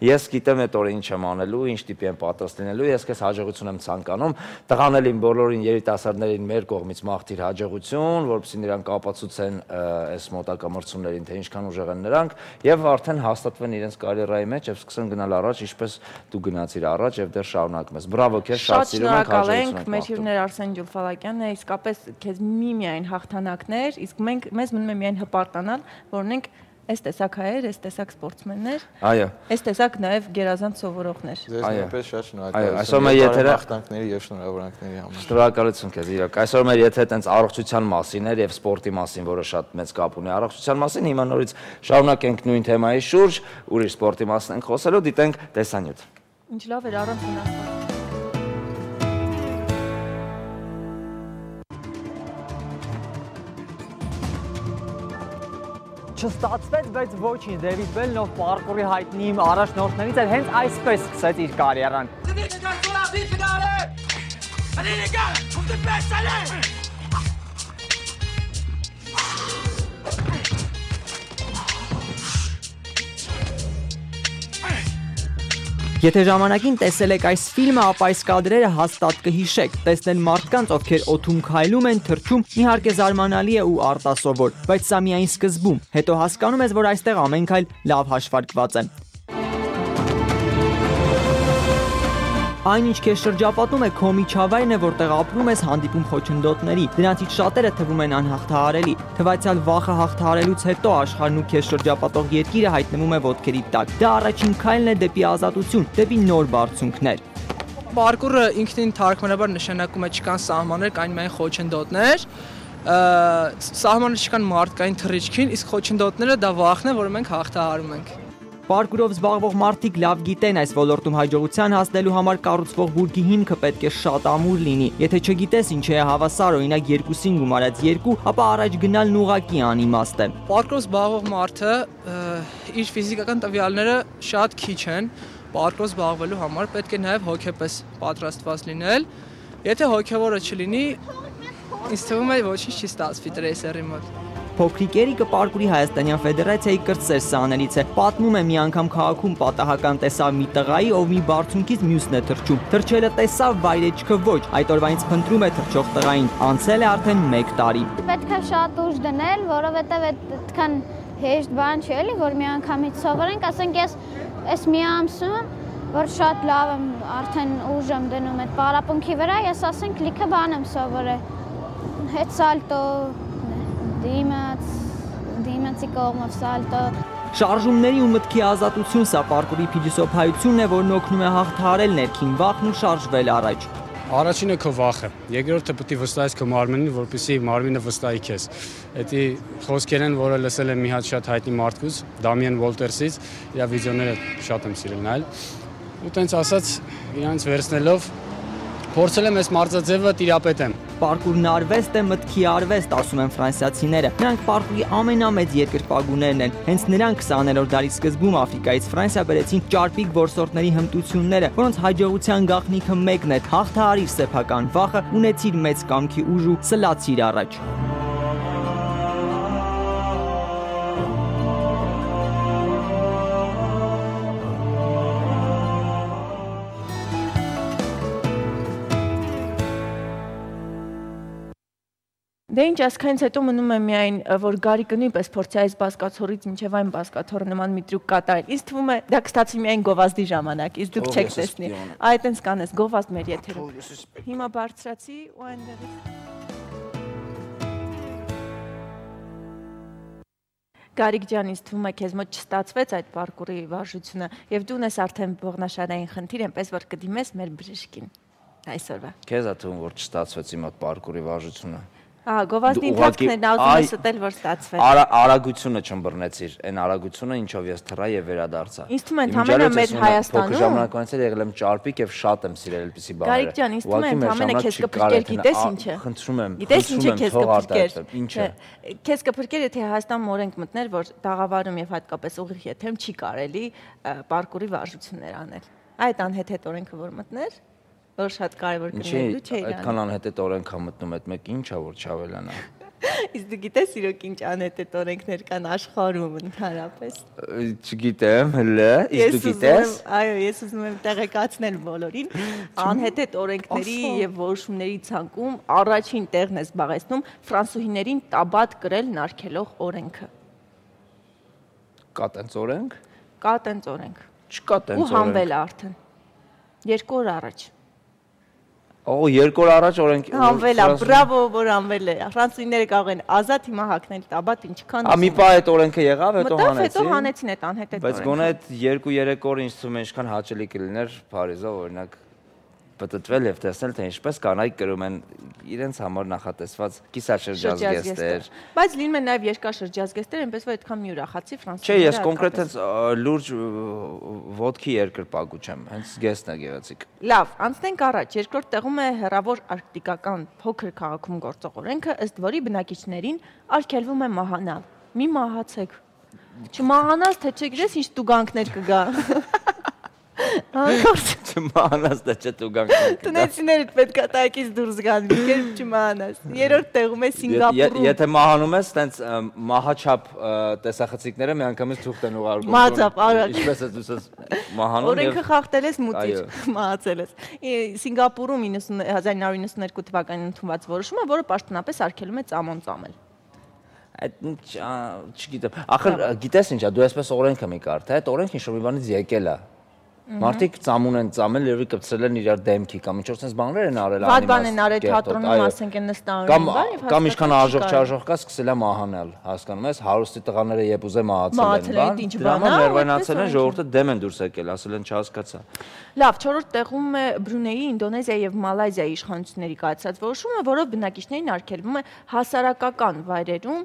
ես գիտեմ այդ օրը ինչ եմ անելու, ինչ տիպի եմ պատրաստ լինելու, ես քեզ հաջողություն եմ ցանկանում, տղաներին բոլորին երիտասարդներին մեր կողմից մաղթիր հաջողություն, որովհետեւ նրանք ապացուցեն այս մոտակա մրցումներին, թե ինչքան ուժեղ են նրանք եւ արդեն հաստատվեն իրենց կարիերայի մեջ եւ սկսեն գնալ առաջ, ինչպես դու գնացիր առաջ եւ դեռ շարունակում ես։ Բրավո քեզ, շատ սիրում ենք, հաջողություն ենք։ Մեր հյուրներ Արսեն Ջուլֆալակյանն է, իսկապես քեզ միմիայն հաղթանակներ, իսկ մեզ մնում է միայն հպարտանալ, որ ունենք այս տեսակ հայեր, այս տեսակ սպորտսմեններ, այո, այս տեսակ նաև գերազանց սովորողներ։ Ձեզ նույնպես շատ շնորհակալություն։ Այսօր մեր եթերը հաղթանակների եւ շնորհավորանքների համար։ Շնորհակալություն քեզ իրոք։ Այսօր մեր եթերը տենց առողջության մասին էր եւ սպորտի մասին, որը շատ մեծ կապ ունի առողջության մասին։ Հիմա նորից շարունակենք նույն թեմայի շուրջ, ուրիշ սպորտի մասին ենք խոսելու, դիտենք տեսանյութ։ Ինչ լավ էր առանց վնասվածքի։ Չստացվեց, բայց ոչինչ, Դեվիդ Բելն ով պարկուրի հայտնի իմ առաջնորդներից էր, հենց այսպես սկսեց իր կարիերան։ Եթե ժամանակին տեսել եք այս ֆիլմը, ապա այս կադրերը հաստատ կհիշեք։ Տեսնել մարդկանց, ովքեր օդում քայլում են, թռչում, իհարկե զարմանալի է ու արտասովոր, բայց սա միայն սկզբում։ Հետո հասկանում ես, որ այստեղ ամեն քայլ լավ հաշվարկված է։ Այնինչ քեզ շրջապատում է քո միջավայրն է, որտեղ ապրում ես, հանդիպում խոչընդոտների։ Դրանցից շատերը թվում են անհաղթահարելի։ Թվացial վախը հաղթահարելուց հետո աշխարհն ու քեզ շրջապատող երկիրը հայտնվում է ոտքերի տակ։ Դա առաջին քայլն է դեպի ազատություն, դեպի նոր բարձունքներ։ Պարկուրը ինքնին թարգմանաբար նշանակում է չկան սահմաններ, կան միայն խոչընդոտներ։ Սահմաններ չկան մարդկային թռիչքին, իսկ խոչընդոտները դա վախն է, որը մենք հաղթահարում ենք։ Պարկուրով զբաղվող մարդիկ լավ գիտեն այս ոլորտում հաջողության հասնելու համար կառուցվող բուրգի հիմքը պետք է շատ ամուր լինի։ Եթե չգիտես ինչ է հավասար, օրինակ 2-ին գումարած 2, ապա առաջ գնալն ուղղակի անիմաստ է։ Պարկուրով զբաղվող մարդը իր ֆիզիկական տվյալները շատ քիչ են, պարկուրով զբաղվելու համար պետք է նաև հոգեպես պատրաստված լինել։ Եթե հոգևորը չլինի, ինձ թվում է ոչինչ չի ստացվի տրեյսերի մոտ։ Փոքրիկ Երիկը պարկուրի Հայաստանյան ֆեդերացիայի կրտսեր սաներից է։ Պատմում է մի անգամ քաղաքում պատահական տեսավ մի տղայի, ով մի բարձունքից մյուսն է թռչում։ Թռչելը տեսավ, վայրեջքը ոչ, այդ օրվանից փնտրում է թռչող տղային։ Անցել է արդեն 1 տարի։ Պետք է շատ ուժ դնել, որովհետև այդքան հեշտ բան չէ, էլի, որ մի անգամից սովորենք, ասենք ես այս մի ամսում, որ շատ լավ եմ, արդեն ուժ եմ դնում այդ պարապմունքի վրա, ես ասենք լիքը բան եմ սովորել։ Հետ սալտո դիմացի կողմով սալտո։ Շարժումների ու մտքի ազատություն սա պարկուրի փիլիսոփայությունն է, որն օգնում է հաղթահարել ներքին վախն ու շարժվել առաջ։ Առաջինը քո վախը, երկրորդը պետք է վստահես քո մարմինին, որպեսզի մարմինը վստահի քեզ։ Դա խոսքեր են, որը լսել եմ մի հատ շատ հայտնի մարդուց, Դամիեն Վոլտերսից, իր վիդեոները շատ եմ սիրել նայել։ Ու տենց ասած, իրանց վերցնելով փորձել եմ այս մարզաձևը տիրապետեմ։ Պարկուրն արվեստ է, մտքի արվեստ, ասում են ֆրանսիացիները։ Նրանք պարկուրի ամենամեծ երկրպագուներն են։ Հենց նրանք 20-րդ դարի սկզբում Աֆրիկայից Ֆրանսիա բերեցին ճարպիկ որսորդների հմտությունները, որոնց հաջողության գաղտնիքը մեկն է՝ հաղթահարիր սեփական վախը, ունեցիր մեծ կամքի ուժ ու սլացիր առաջ։ Դե ինչ ասքանից հետո մնում է միայն, որ Գարիկը նույնպես փորձի այս բասկաթոռից մինչև այն բասկաթոռը նման մի տրյուկ կատարել։ Ինձ թվում է դա կստացվի միայն գովազդի ժամանակ, իսկ դուք չեք տեսնի։ Այդ այնց կանես գովազդ մեր եթերում։ Հիմա բարձրացի ու այնտեղից։ Գարիկ ջան, ինձ թվում է քեզ մոտ չստացվեց այդ պարկուրի վարժությունը, եւ դու ունես արդեն ողնաշարային խնդիր, այնպես որ կդիմես մեր բժշկին այսօրվա։ Քեզ է թվում, որ չստացվեց իմ այդ պարկուրի վարժությունը։ Գովազդի ընթացքներն ուզում ես ստել, որ ստացվեց։ Արագությունը չըմբռնեցիր, այն արագությունը, ինչով ես թռա եւ վերադարձա։ Ինձ թվում է ընդամենը մեր Հայաստանում ժամանակվանից էլ եղել եմ ճարպիկ եւ շատ եմ սիրել այդպիսի բաները։ Գարիկ ջան, ինձ թվում է ընդամենը քեզ կփրկեր, գիտես ինչ է։ Խնդրում եմ, գիտես ինչ է քեզ կփրկեր։ Ինչ է։ Քեզ կփրկեր, եթե Հայաստանում օրենք մտներ, որ տաղավարում եւ հատկապես ուղիղ եթերում չի կարելի պարկուրի վարժություններ անել։ Այդ անհետ օրենքը որ մտներ, որ շատ կարևոր կլինի, չէ՞ իրան։ Այդքան անհետ օրենքա մտնում այդ մեկ ինչ է որ չավելանա։ Իսկ դու գիտես իրոք ինչ անհետ օրենքներ կան աշխարհում ընդհանրապես։ Չգիտեմ, հələ, իսկ դու գիտես։ Այո, ես ուզում եմ տեղեկացնել բոլորին, անհետ օրենքների եւ որոշումների ցանկում առաջին տեղն է զբաղեցնում ֆրանսուհիներին տաբատ կրել նարգելող օրենքը։ Կա տենց օրենք։ Կա տենց օրենք։ Չկա տենց օրենք։ Ու հանվել արդեն 2 օր առաջ։ Օ, 2 օր առաջ օրենք հանվել է, բրավո, որ հանվել է։ Ֆրանսուհիները կարող են ազատ հիմա հագնել տաբատ, ինչքան։ Մի պահ այդ օրենքը եղավ, հետո հանեցին։ Հետո հանեցին այդ անհետ օրենքը։ Բայց գոնե այդ 2-3 օր ինձ թվում է ինչքան հաճելի կլիներ Փարիզով օրինակ պատտվել եւ տեսնել թե ինչպես կանայք կրում են իրենց համար նախատեսված կիսաշրջազգեստեր։ Բայց լինում են նաեւ երկաշրջազգեստեր, այնպես որ այդքան մի ուրախացի ֆրանսիացիները։ Չէ, ես կոնկրետ հենց լուրջ ոդքի երկրպագու չեմ, հենց զգեստն է գեղեցիկ։ Լավ, անցնենք առաջ։ Երկրորդ տեղում է հեռավոր արկտիկական փոքր քաղաքում գործող օրենքը, ըստ որի բնակիչներին արգելվում է մահանալ։ Մի մահացեք։ Չմահանաս, թե չգիտես ինչ տուգանքներ կգա։ Չմանաս դա չտուգանք։ Տնեցիներդ պետք է տակից դուրս գան, կերպ չմանաս։ Երրորդ տեղում է Սինգապուրում։ Եթե մահանում ես, տենց մահաչափ տեսախցիկները միանգամից թուղթ են ուղարկում։ Մահացավ, առաջ։ Ինչպես է դուս մահանում։ Օրենքը խախտել ես մուծիչ, մահացել ես։ Սինգապուրում 1992 թվականին ընդունված որոշումը, որը պաշտոնապես արգելում է ծամոն ծամել։ Այդ չգիտեմ։ Ախր գիտես ինչա, դու այսպես օրենքը մի կարդ, այդ օրենքը ինչ-որ մի բանից եկել է։ Մարդիկ ծամուն են ծամել, երևի կպցրել են իրար դեմքի կամ ինչ-որ sense բաներ են արել անիմաստ։ Վատ բան են արել թատրոնում, ասենք են նստարանում, կամ ինչքան արժող կա, սկսել է մահանալ, հասկանում ես, հարուստի տղաները երբ ուզե մահացել են, դրա համար ներվայնացել են, ժողովուրդը դեմ են դուրս եկել, ասել են չհասկացա։ Լավ, 4-րդ տեղում է Բրունեյի, Ինդոնեզիայի եւ Մալայզիայի իշխանությունների կայացած որոշումը, որով բնակիչներին արգելվում է հասարակական վայրերում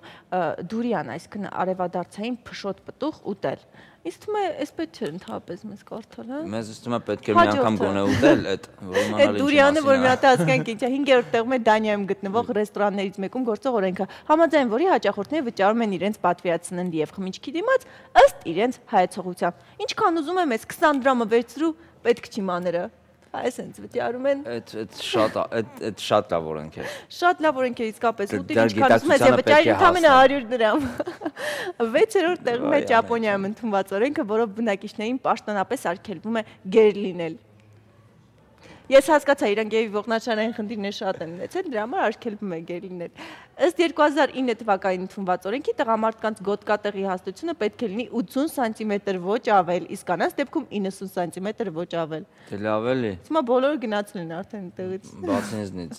դուրիան, այսինքն արևադարձային փշոտ պտուղ ուտել։ Իսկ թվում է, այսպես չէ ընդհանրապես մեզ կարդալ, հա։ Մեզ թվում է պետք է մի անգամ գոնե ուտել այդ, որ իմանալ ինչ դուրյանը, որ մի հատ հասկանք ինչա, 5-րդ տեղում է Դանիայում գտնվող ռեստորաններից մեկում գործող օրենքը, համաձայն որի հաճախորդները վճարում են իրենց պատվիրացննդի եւ խմիչքի դիմաց ըստ իրենց հայեցողության։ Ինչքան ուզում եմ, այս 20 դրամը վերցրու, պետք չի մաները։ Այսինքն վճարում են։ Այդ շատ լավ օրենք է։ Շատ լավ օրենք է իսկապես, ուտել ինչքան ուզում ես եւ վճարի ընդամենը 100 դրամ։ 6-րդ տեղում է Ճապոնիայում ընդունված օրենքը, որով բնակիչներին պաշտոնապես արգելվում է գեր լինել։ Ես հասկացա, իրանք եւ ողնաշարային խնդիրներ շատ են ունեցել, դրա համար արգելվում է գեր լինել։ Ըստ 2009 թվականին ընդունված օրենքի տղամարդկանց գոտկատեղի հաստությունը պետք է լինի 80 սանտիմետր ոչ ավել, իսկ կանանց դեպքում 90 սանտիմետր ոչ ավել։ Դե լավ էլի։ Հիմա բոլորը գնացել են արդեն այդտեղից։ Բացինիզնից։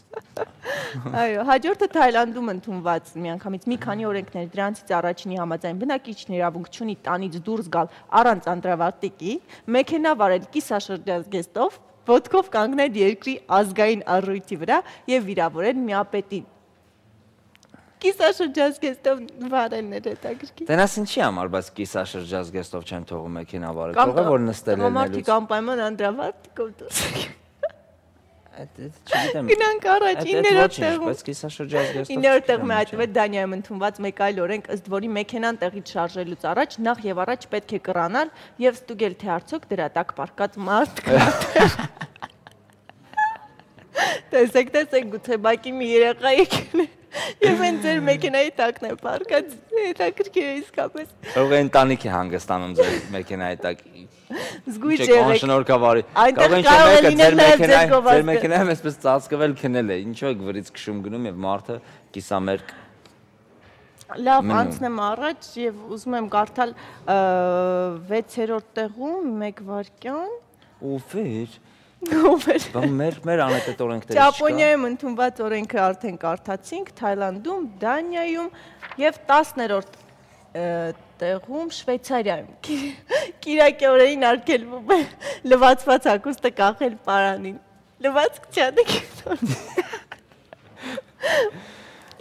Այո, հաջորդը Թայլանդում ընդունված միանգամից մի քանի օրենքներ, դրանցից առաջինի համաձայն բնակիչն իրավունք չունի տանից դուրս գալ առանց անդրավարտիկի, մեքենա վարել կիսաշրջազգեստով, ոտքով կանգնել երկրի ազգային առույթի վրա եւ վիրավորել միապետին։ Կիսաշրջազգեստով վարելն էր հետաքրքիր։ Տենաս ինչի համար, բայց կիսաշրջազգեստով չեն թողում մեքենա վարել, թողը որ նստել են Մարդիկ անպայման անդրավարտիկով դուրս եկան։ Չգիտեմ։ Գնանք առաջ 9-րդ տեղում։ Բայց կիսաշրջազգեստով 9-րդ տեղում է այդպես Դանիայում ընդունված մեկ այլ օրենք, ըստ որի մեքենան տեղից շարժելուց առաջ նախ եւ առաջ պետք է կռանալ եւ ստուգել, թե արդյոք դրա տակ պարկած մարդ կա։ Տեսեք, գուցե բակի մի երեխա եկել է եւ այն ձեր մեքենայի տակն է պարկած, հետաքրքիր է իսկապես։ Կարող է ընտանիք է հանգստանում ձեր մեքենայի տակ։ Զգույշ եղեք։ Շնորհքավարի։ Այնտեղ կարող է լինել նաև ձեր գովազդը։ Ձեր մեքենայում այսպես ծածկվել քնել է։ Ինչու եք վրից քշում գնում եւ մարդը կիսամերկ։ Լավ, անցնեմ առաջ եւ ուզում եմ կարդալ 6-րդ տեղում 1 վայրկյան։ Ովեր։ Ովեր։ Մեր անհետ օրենքներից չկա։ Ճապոնիայում ընդունված օրենքը արդեն կարդացինք, Թայլանդում, Դանիայում եւ 10-րդ տեղում Շվեյցարիայում։ Կիրակի օրերին արգելվում է լվացված հագուստը կախել պարանին։ Լվացք չանեք։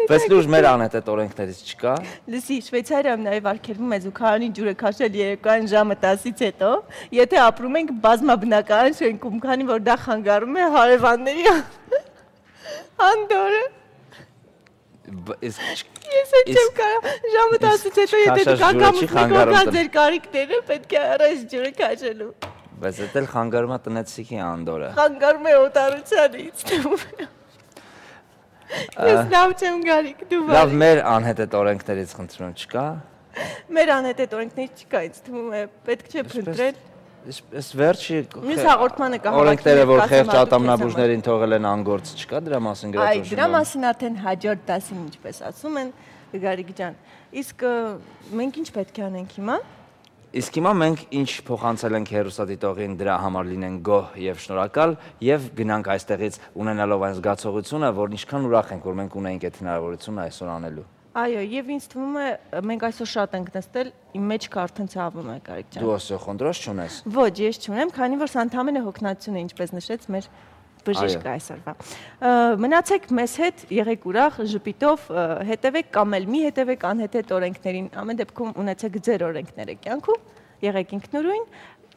Բայց լուրջ մեր անհետ օրենքներից չկա։ Լսի, Շվեյցարիայում նաև արգելվում է զուգարանի ջուրը քաշել երեկոյան ժամը 10-ից հետո, եթե ապրում ենք բազմաբնակարան շենքում, քանի որ դա խանգարում է հարևանների անդորը։ Ես չեմ կարա ժամը 10-ից հետո եթե դուք անգամ ձեր կարիքները պետք է առաջ ջուրը քաշելու։ Բայց դա էլ խանգարում է տնեցիկի անդորը։ Խանգարում է օտարությանից։ Ես լավ չեմ գալիք, դու վարի։ Լավ, մեր անհետ օրենքներից խնդրում եմ չկա։ Մեր անհետ օրենքներից չկա, ինձ թվում է, պետք չէ փնտրել։ Այս վերջի մյուս հաղորդմանը կհավաքվի։ Օրենքները, որ խեղճ ատամնաբույժներին թողել են անգործ, չկա դրա մասին գրածություն։ Այ, դրա մասին արդեն հաջորդ դասին, ինչպես ասում են, Գարիկ ջան։ Իսկ մենք ինչ պետք է անենք հիմա։ Իսկ հիմա մենք ինչ փոխանցել ենք հեռուստադիտողին, դրա համար լինենք գոհ եւ շնորհակալ եւ գնանք այստեղից ունենալով այն զգացողությունը, որ ինչքան ուրախ ենք, որ մենք ունենք այդ հնարավորությունը այսօր անելու։ Այո, եւ ինձ թվում է մենք այսօր շատ ենք նստել, իմ մեջքը արդեն ցավում է, Գարիկ ջան։ Դու օսեխոնդրոս չունես։ Ոչ, ես չունեմ, քանի որ սա ընդհանրապես հոգնածություն է, ինչպես նշեց մեր բժիշկը այսօրվա։ Մնացեք մեզ հետ, եղեք ուրախ, ժպիտով, հետևեք կամ էլ մի հետևեք անհետ օրենքներին, ամեն դեպքում ունեցեք ձեր օրենքները կյանքում, եղեք ինքնուրույն,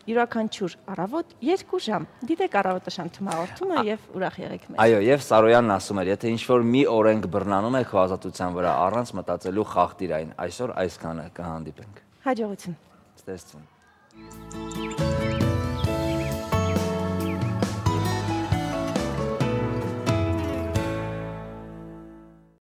յուրաքանչյուր առավոտ 2 ժամ։ Դիտեք առավոտը շանթում հաղորդումը եւ ուրախ եղեք մեզ։ Այո, եւ Սարոյանն ասում էր, եթե ինչ-որ մի օրենք բռնանում եք քո ազատության վրա, առանց մտածելու խախտիր այն։ Այսօր այսքանը կհանդիպենք։ Հաջողություն։ Ստեսություն։